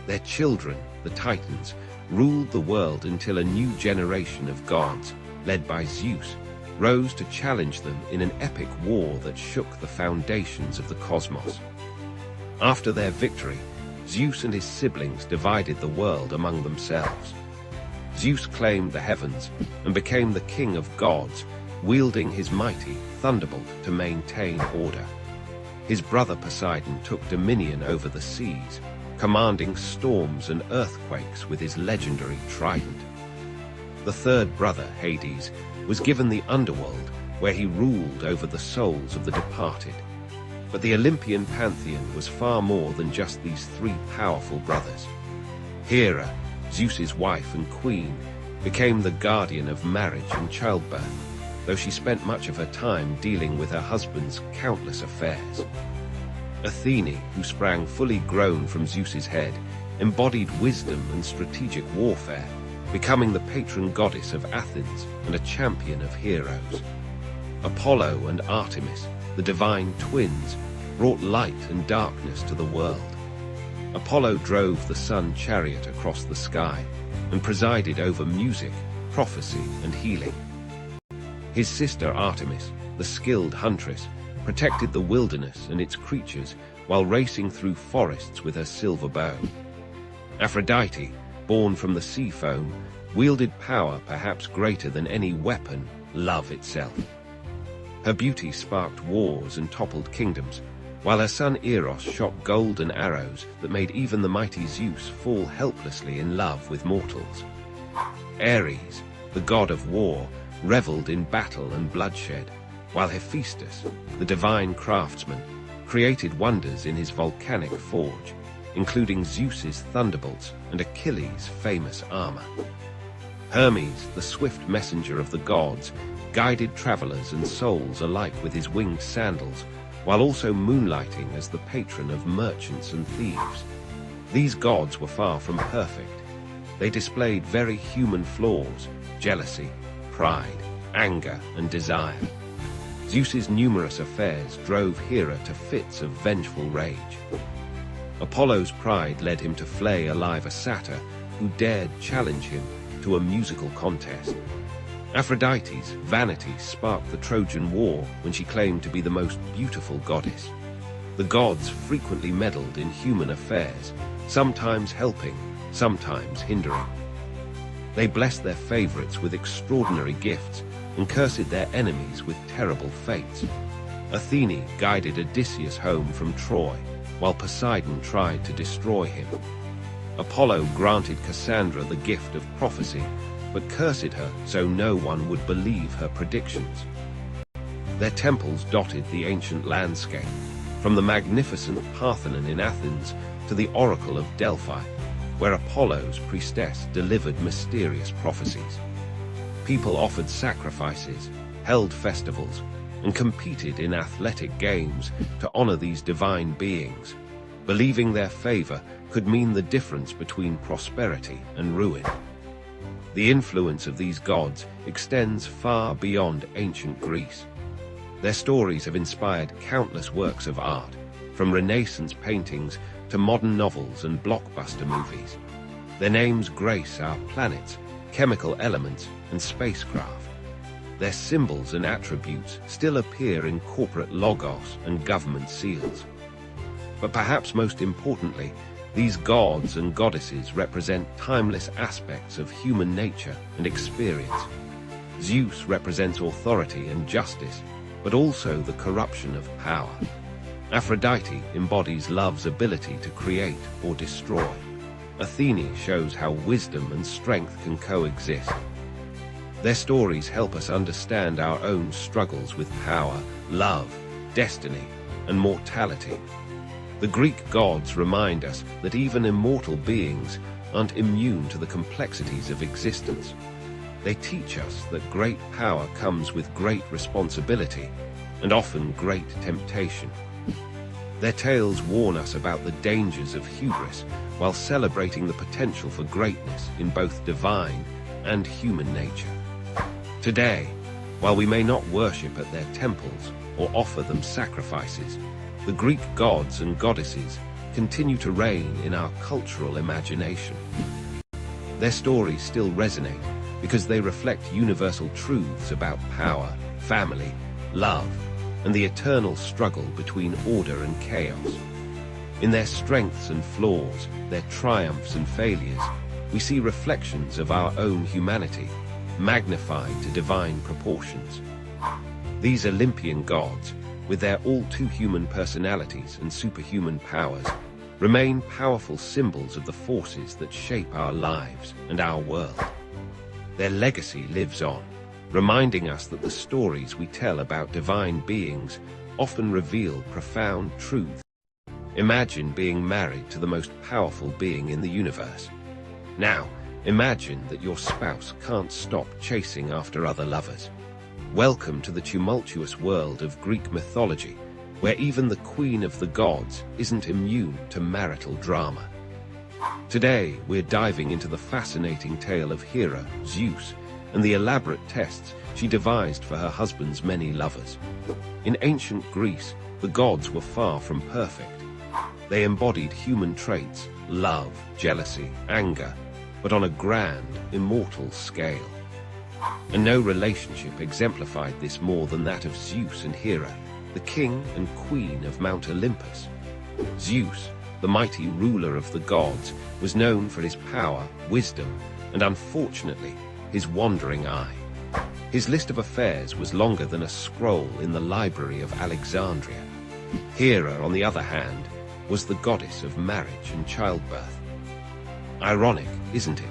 Their children, the Titans, ruled the world until a new generation of gods, led by Zeus, rose to challenge them in an epic war that shook the foundations of the cosmos. After their victory, Zeus and his siblings divided the world among themselves. Zeus claimed the heavens and became the king of gods, wielding his mighty thunderbolt to maintain order. His brother Poseidon took dominion over the seas, commanding storms and earthquakes with his legendary trident. The third brother, Hades, was given the underworld, where he ruled over the souls of the departed. But the Olympian pantheon was far more than just these three powerful brothers. Hera, Zeus's wife and queen, became the guardian of marriage and childbirth, though she spent much of her time dealing with her husband's countless affairs. Athene, who sprang fully grown from Zeus's head, embodied wisdom and strategic warfare, becoming the patron goddess of Athens and a champion of heroes. Apollo and Artemis, the divine twins, brought light and darkness to the world. Apollo drove the sun chariot across the sky and presided over music, prophecy, and healing. His sister Artemis, the skilled huntress, protected the wilderness and its creatures while racing through forests with her silver bow. Aphrodite, born from the sea foam, wielded power perhaps greater than any weapon, love itself. Her beauty sparked wars and toppled kingdoms, while her son Eros shot golden arrows that made even the mighty Zeus fall helplessly in love with mortals. Ares, the god of war, reveled in battle and bloodshed, while Hephaestus, the divine craftsman, created wonders in his volcanic forge, including Zeus's thunderbolts and Achilles' famous armor. Hermes, the swift messenger of the gods, guided travelers and souls alike with his winged sandals, while also moonlighting as the patron of merchants and thieves. These gods were far from perfect. They displayed very human flaws: jealousy, pride, anger, and desire. Zeus's numerous affairs drove Hera to fits of vengeful rage. Apollo's pride led him to flay alive a satyr who dared challenge him to a musical contest. Aphrodite's vanity sparked the Trojan War when she claimed to be the most beautiful goddess. The gods frequently meddled in human affairs, sometimes helping, sometimes hindering. They blessed their favorites with extraordinary gifts and cursed their enemies with terrible fates. Athene guided Odysseus home from Troy, while Poseidon tried to destroy him. Apollo granted Cassandra the gift of prophecy, but cursed her so no one would believe her predictions. Their temples dotted the ancient landscape, from the magnificent Parthenon in Athens to the Oracle of Delphi, where Apollo's priestess delivered mysterious prophecies. People offered sacrifices, held festivals, and competed in athletic games to honor these divine beings, believing their favor could mean the difference between prosperity and ruin. The influence of these gods extends far beyond ancient Greece. Their stories have inspired countless works of art, from Renaissance paintings to modern novels and blockbuster movies. Their names grace our planets, chemical elements, and spacecraft. Their symbols and attributes still appear in corporate logos and government seals. But perhaps most importantly, these gods and goddesses represent timeless aspects of human nature and experience. Zeus represents authority and justice, but also the corruption of power. Aphrodite embodies love's ability to create or destroy. Athene shows how wisdom and strength can coexist. Their stories help us understand our own struggles with power, love, destiny, and mortality. The Greek gods remind us that even immortal beings aren't immune to the complexities of existence. They teach us that great power comes with great responsibility, and often great temptation. Their tales warn us about the dangers of hubris, while celebrating the potential for greatness in both divine and human nature. Today, while we may not worship at their temples or offer them sacrifices, the Greek gods and goddesses continue to reign in our cultural imagination. Their stories still resonate because they reflect universal truths about power, family, love, and the eternal struggle between order and chaos. In their strengths and flaws, their triumphs and failures, we see reflections of our own humanity, magnified to divine proportions. These Olympian gods, with their all-too-human personalities and superhuman powers, remain powerful symbols of the forces that shape our lives and our world. Their legacy lives on, reminding us that the stories we tell about divine beings often reveal profound truths. Imagine being married to the most powerful being in the universe. Now, imagine that your spouse can't stop chasing after other lovers. Welcome to the tumultuous world of Greek mythology, where even the queen of the gods isn't immune to marital drama. Today, we're diving into the fascinating tale of Hera, Zeus, and the elaborate tests she devised for her husband's many lovers. In ancient Greece, the gods were far from perfect. They embodied human traits, love, jealousy, anger, but on a grand, immortal scale. And no relationship exemplified this more than that of Zeus and Hera, the king and queen of Mount Olympus. Zeus, the mighty ruler of the gods, was known for his power, wisdom, and unfortunately, his wandering eye. His list of affairs was longer than a scroll in the library of Alexandria. Hera, on the other hand, was the goddess of marriage and childbirth. Ironic, isn't it?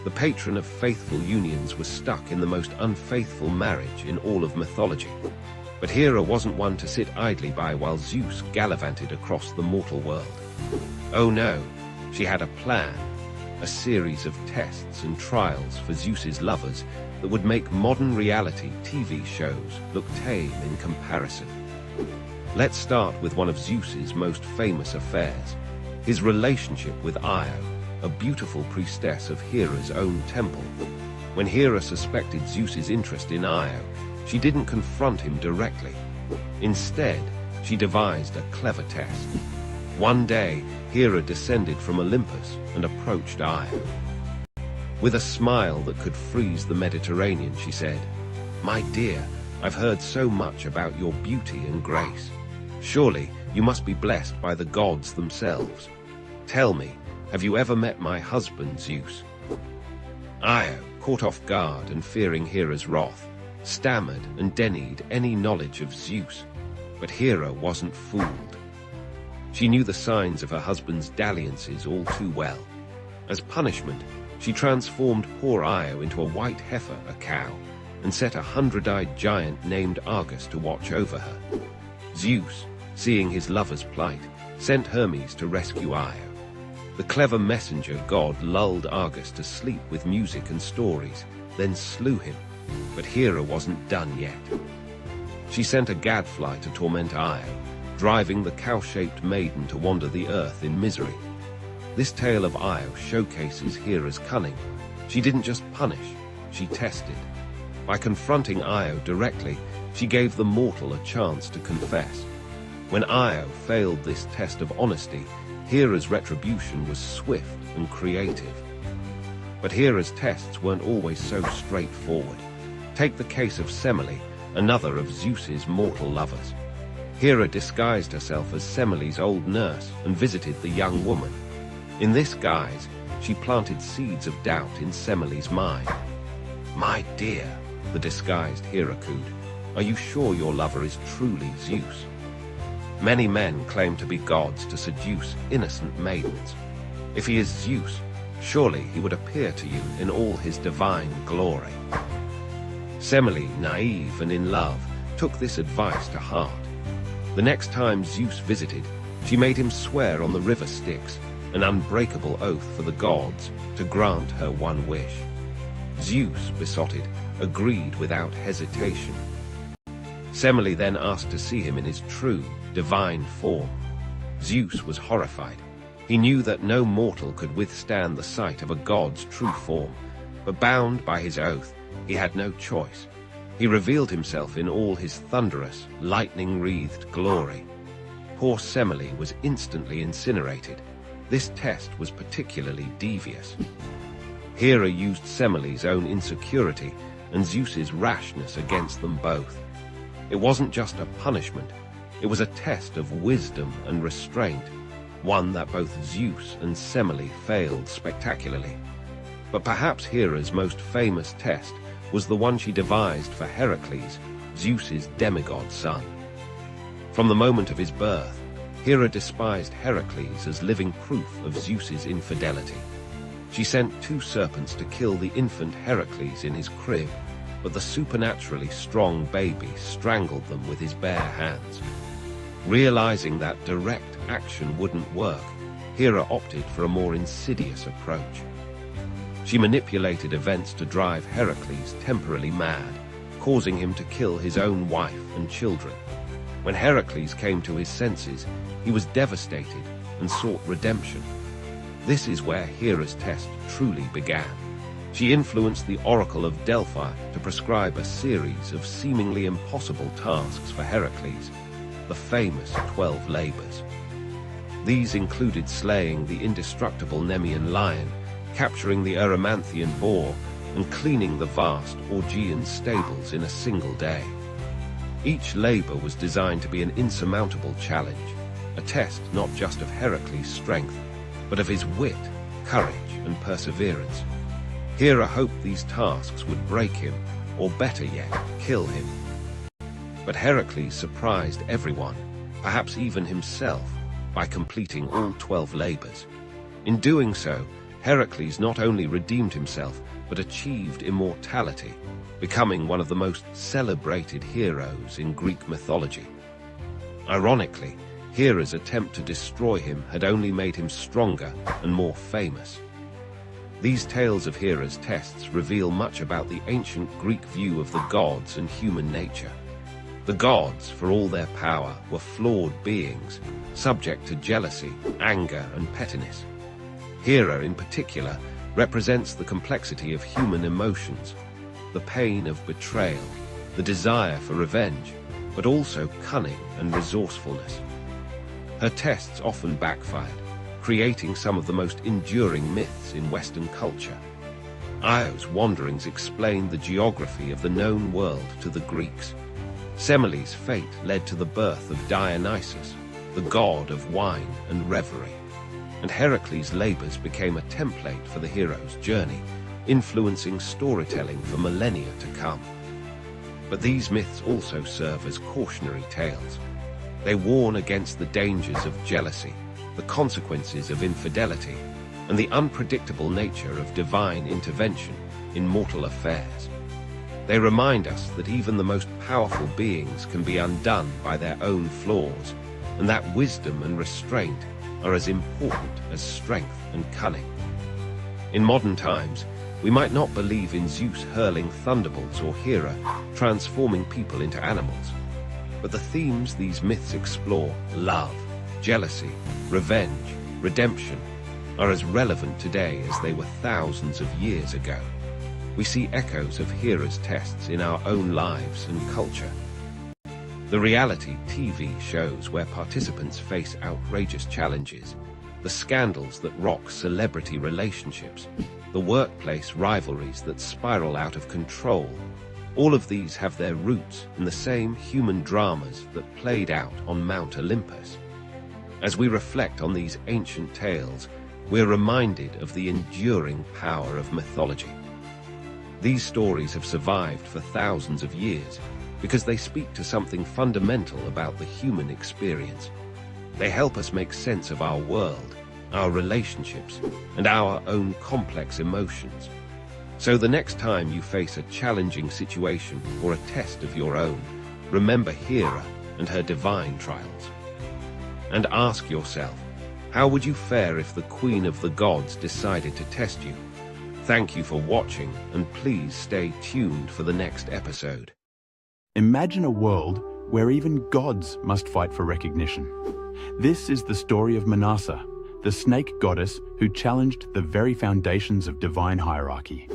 The patron of faithful unions was stuck in the most unfaithful marriage in all of mythology. But Hera wasn't one to sit idly by while Zeus gallivanted across the mortal world. Oh no, she had a plan, a series of tests and trials for Zeus's lovers that would make modern reality TV shows look tame in comparison. Let's start with one of Zeus's most famous affairs, his relationship with Io, a beautiful priestess of Hera's own temple. When Hera suspected Zeus's interest in Io, she didn't confront him directly. Instead, she devised a clever test. One day, Hera descended from Olympus and approached Io. With a smile that could freeze the Mediterranean, she said, "My dear, I've heard so much about your beauty and grace. Surely you must be blessed by the gods themselves. Tell me, have you ever met my husband, Zeus?" Io, caught off guard and fearing Hera's wrath, stammered and denied any knowledge of Zeus. But Hera wasn't fooled. She knew the signs of her husband's dalliances all too well. As punishment, she transformed poor Io into a white heifer, a cow, and set a 100-eyed giant named Argus to watch over her. Zeus, seeing his lover's plight, sent Hermes to rescue Io. The clever messenger god lulled Argus to sleep with music and stories, then slew him. But Hera wasn't done yet. She sent a gadfly to torment Io, driving the cow-shaped maiden to wander the earth in misery. This tale of Io showcases Hera's cunning. She didn't just punish, she tested. By confronting Io directly, she gave the mortal a chance to confess. When Io failed this test of honesty, Hera's retribution was swift and creative. But Hera's tests weren't always so straightforward. Take the case of Semele, another of Zeus's mortal lovers. Hera disguised herself as Semele's old nurse and visited the young woman. In this guise, she planted seeds of doubt in Semele's mind. "My dear," the disguised Hera cooed, "are you sure your lover is truly Zeus? Many men claim to be gods to seduce innocent maidens. If he is Zeus, surely he would appear to you in all his divine glory." Semele, naive and in love, took this advice to heart. The next time Zeus visited, she made him swear on the river Styx an unbreakable oath for the gods to grant her one wish. Zeus, besotted, agreed without hesitation. Semele then asked to see him in his true, divine form. Zeus was horrified. He knew that no mortal could withstand the sight of a god's true form, but bound by his oath, he had no choice. He revealed himself in all his thunderous, lightning-wreathed glory. Poor Semele was instantly incinerated. This test was particularly devious. Hera used Semele's own insecurity and Zeus's rashness against them both. It wasn't just a punishment, it was a test of wisdom and restraint, one that both Zeus and Semele failed spectacularly. But perhaps Hera's most famous test was the one she devised for Heracles, Zeus's demigod son. From the moment of his birth, Hera despised Heracles as living proof of Zeus's infidelity. She sent 2 serpents to kill the infant Heracles in his crib, but the supernaturally strong baby strangled them with his bare hands. Realizing that direct action wouldn't work, Hera opted for a more insidious approach. She manipulated events to drive Heracles temporarily mad, causing him to kill his own wife and children. When Heracles came to his senses, he was devastated and sought redemption. This is where Hera's test truly began. She influenced the Oracle of Delphi to prescribe a series of seemingly impossible tasks for Heracles, the famous 12 labors. These included slaying the indestructible Nemean lion, capturing the Erymanthian boar, and cleaning the vast Augean stables in a single day. Each labor was designed to be an insurmountable challenge, a test not just of Heracles' strength, but of his wit, courage, and perseverance. Hera hoped these tasks would break him, or better yet, kill him. But Heracles surprised everyone, perhaps even himself, by completing all 12 labors. In doing so, Heracles not only redeemed himself, but achieved immortality, becoming one of the most celebrated heroes in Greek mythology. Ironically, Hera's attempt to destroy him had only made him stronger and more famous. These tales of Hera's tests reveal much about the ancient Greek view of the gods and human nature. The gods, for all their power, were flawed beings, subject to jealousy, anger, and pettiness. Hera, in particular, represents the complexity of human emotions, the pain of betrayal, the desire for revenge, but also cunning and resourcefulness. Her tests often backfired, creating some of the most enduring myths in Western culture. Io's wanderings explained the geography of the known world to the Greeks. Semele's fate led to the birth of Dionysus, the god of wine and revelry. And Heracles' labors became a template for the hero's journey, influencing storytelling for millennia to come. But these myths also serve as cautionary tales. They warn against the dangers of jealousy, the consequences of infidelity, and the unpredictable nature of divine intervention in mortal affairs. They remind us that even the most powerful beings can be undone by their own flaws, and that wisdom and restraint are as important as strength and cunning. In modern times, we might not believe in Zeus hurling thunderbolts or Hera transforming people into animals, but the themes these myths explore, love, jealousy, revenge, redemption, are as relevant today as they were thousands of years ago. We see echoes of Hera's tests in our own lives and culture. The reality TV shows where participants face outrageous challenges, the scandals that rock celebrity relationships, the workplace rivalries that spiral out of control, all of these have their roots in the same human dramas that played out on Mount Olympus. As we reflect on these ancient tales, we're reminded of the enduring power of mythology. These stories have survived for thousands of years because they speak to something fundamental about the human experience. They help us make sense of our world, our relationships, and our own complex emotions. So the next time you face a challenging situation or a test of your own, remember Hera and her divine trials. And ask yourself, How would you fare if the Queen of the Gods decided to test you? Thank you for watching, and please stay tuned for the next episode. Imagine a world where even gods must fight for recognition. This is the story of Manasa, the snake goddess who challenged the very foundations of divine hierarchy.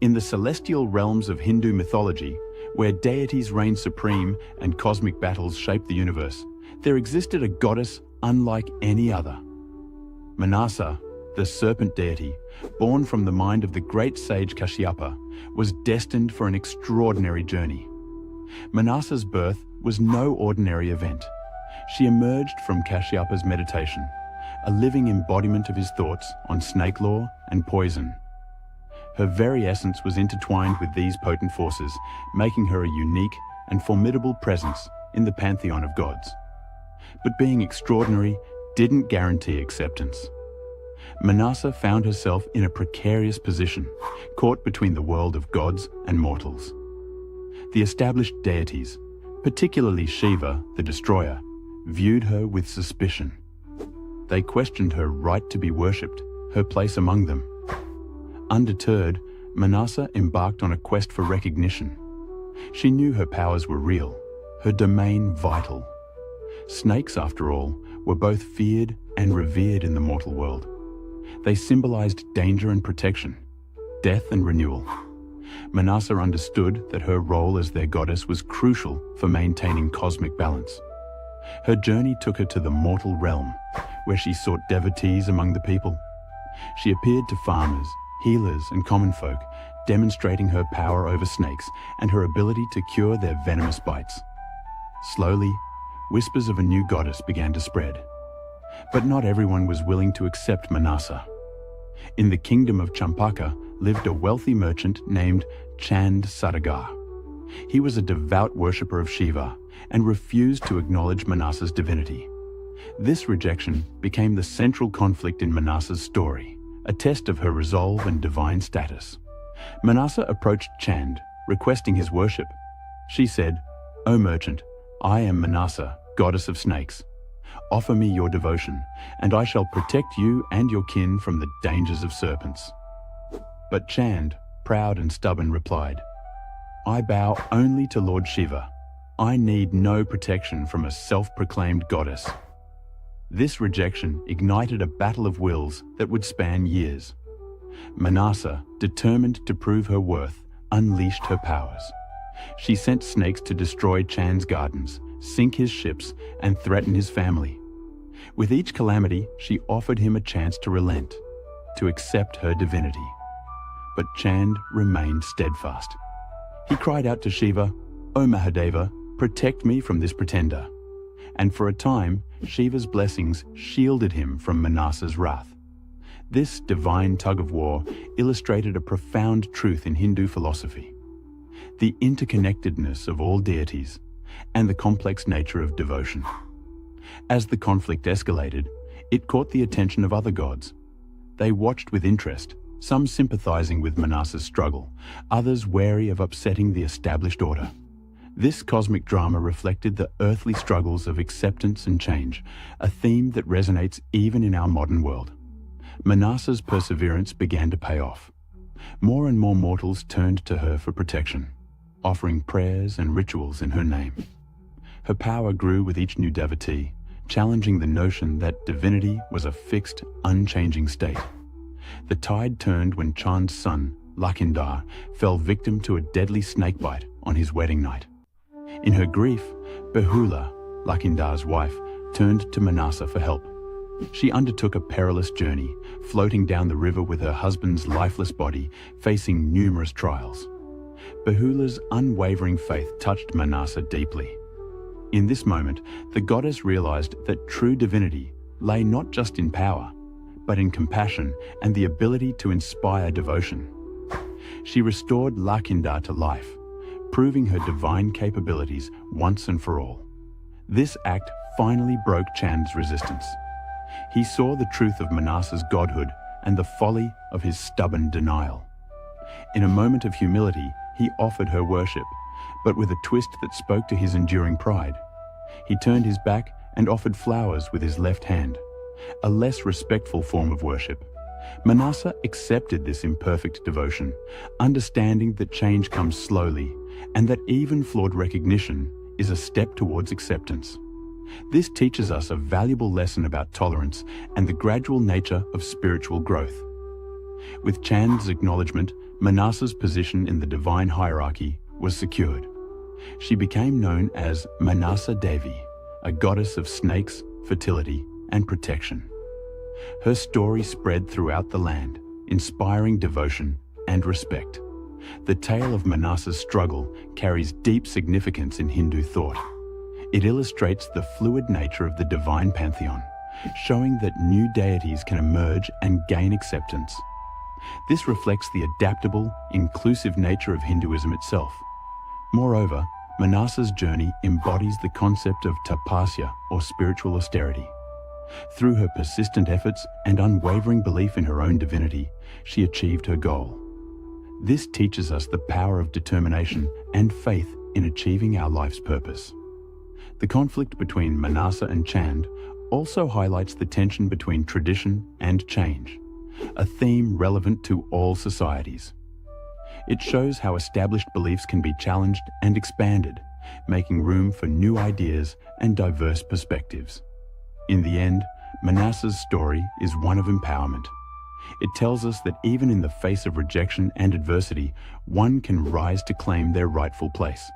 In the celestial realms of Hindu mythology, where deities reign supreme and cosmic battles shape the universe, there existed a goddess unlike any other. Manasa, the serpent deity, born from the mind of the great sage Kashyapa, was destined for an extraordinary journey. Manasa's birth was no ordinary event. She emerged from Kashyapa's meditation, a living embodiment of his thoughts on snake lore and poison. Her very essence was intertwined with these potent forces, making her a unique and formidable presence in the pantheon of gods. But being extraordinary didn't guarantee acceptance. Manasa found herself in a precarious position, caught between the world of gods and mortals. The established deities, particularly Shiva, the destroyer, viewed her with suspicion. They questioned her right to be worshipped, her place among them. Undeterred, Manasa embarked on a quest for recognition. She knew her powers were real, her domain vital. Snakes, after all, were both feared and revered in the mortal world. They symbolized danger and protection, death and renewal. Manasa understood that her role as their goddess was crucial for maintaining cosmic balance. Her journey took her to the mortal realm, where she sought devotees among the people. She appeared to farmers, healers, and common folk, demonstrating her power over snakes and her ability to cure their venomous bites. Slowly, whispers of a new goddess began to spread. But not everyone was willing to accept Manasa. In the kingdom of Champaka lived a wealthy merchant named Chand Sadagar. He was a devout worshipper of Shiva and refused to acknowledge Manasa's divinity. This rejection became the central conflict in Manasa's story, a test of her resolve and divine status. Manasa approached Chand, requesting his worship. She said, "O merchant, I am Manasa, goddess of snakes. Offer me your devotion, and I shall protect you and your kin from the dangers of serpents." But Chand, proud and stubborn, replied, "I bow only to Lord Shiva. I need no protection from a self-proclaimed goddess." This rejection ignited a battle of wills that would span years. Manasa, determined to prove her worth, unleashed her powers. She sent snakes to destroy Chand's gardens, sink his ships, and threaten his family. With each calamity, she offered him a chance to relent, to accept her divinity. But Chand remained steadfast. He cried out to Shiva, "O Mahadeva, protect me from this pretender." And for a time, Shiva's blessings shielded him from Manasa's wrath. This divine tug-of-war illustrated a profound truth in Hindu philosophy: the interconnectedness of all deities and the complex nature of devotion. As the conflict escalated, it caught the attention of other gods. They watched with interest, some sympathizing with Manasa's struggle, others wary of upsetting the established order. This cosmic drama reflected the earthly struggles of acceptance and change, a theme that resonates even in our modern world. Manasa's perseverance began to pay off. More and more mortals turned to her for protection, offering prayers and rituals in her name. Her power grew with each new devotee, challenging the notion that divinity was a fixed, unchanging state. The tide turned when Chand's son, Lakhinder, fell victim to a deadly snakebite on his wedding night. In her grief, Behula, Lakhindar's wife, turned to Manasa for help. She undertook a perilous journey, floating down the river with her husband's lifeless body, facing numerous trials. Behula's unwavering faith touched Manasa deeply. In this moment, the goddess realized that true divinity lay not just in power, but in compassion and the ability to inspire devotion. She restored Lakhinder to life, proving her divine capabilities once and for all. This act finally broke Chand's resistance. He saw the truth of Manasa's godhood and the folly of his stubborn denial. In a moment of humility, he offered her worship, but with a twist that spoke to his enduring pride. He turned his back and offered flowers with his left hand, a less respectful form of worship. Manasa accepted this imperfect devotion, understanding that change comes slowly and that even flawed recognition is a step towards acceptance. This teaches us a valuable lesson about tolerance and the gradual nature of spiritual growth. With Chand's acknowledgement, Manasa's position in the divine hierarchy was secured. She became known as Manasa Devi, a goddess of snakes, fertility, and protection. Her story spread throughout the land, inspiring devotion and respect. The tale of Manasa's struggle carries deep significance in Hindu thought. It illustrates the fluid nature of the divine pantheon, showing that new deities can emerge and gain acceptance. This reflects the adaptable, inclusive nature of Hinduism itself. Moreover, Manasa's journey embodies the concept of tapasya, or spiritual austerity. Through her persistent efforts and unwavering belief in her own divinity, she achieved her goal. This teaches us the power of determination and faith in achieving our life's purpose. The conflict between Manasa and Chand also highlights the tension between tradition and change, a theme relevant to all societies. It shows how established beliefs can be challenged and expanded, making room for new ideas and diverse perspectives. In the end, Manasa's story is one of empowerment. It tells us that even in the face of rejection and adversity, one can rise to claim their rightful place.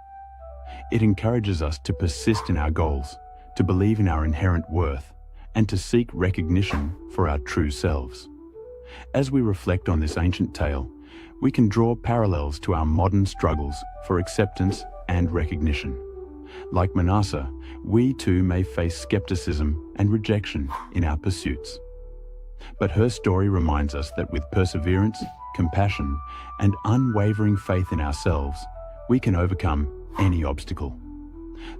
It encourages us to persist in our goals, to believe in our inherent worth, and to seek recognition for our true selves. As we reflect on this ancient tale, we can draw parallels to our modern struggles for acceptance and recognition. Like Manasa, we too may face skepticism and rejection in our pursuits. But her story reminds us that with perseverance, compassion, and unwavering faith in ourselves, we can overcome any obstacle.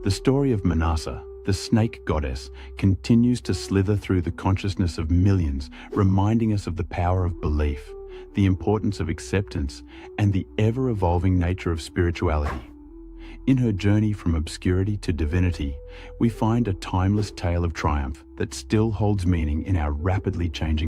The story of Manasa, the snake goddess, continues to slither through the consciousness of millions, reminding us of the power of belief, the importance of acceptance, and the ever-evolving nature of spirituality. In her journey from obscurity to divinity, we find a timeless tale of triumph that still holds meaning in our rapidly changing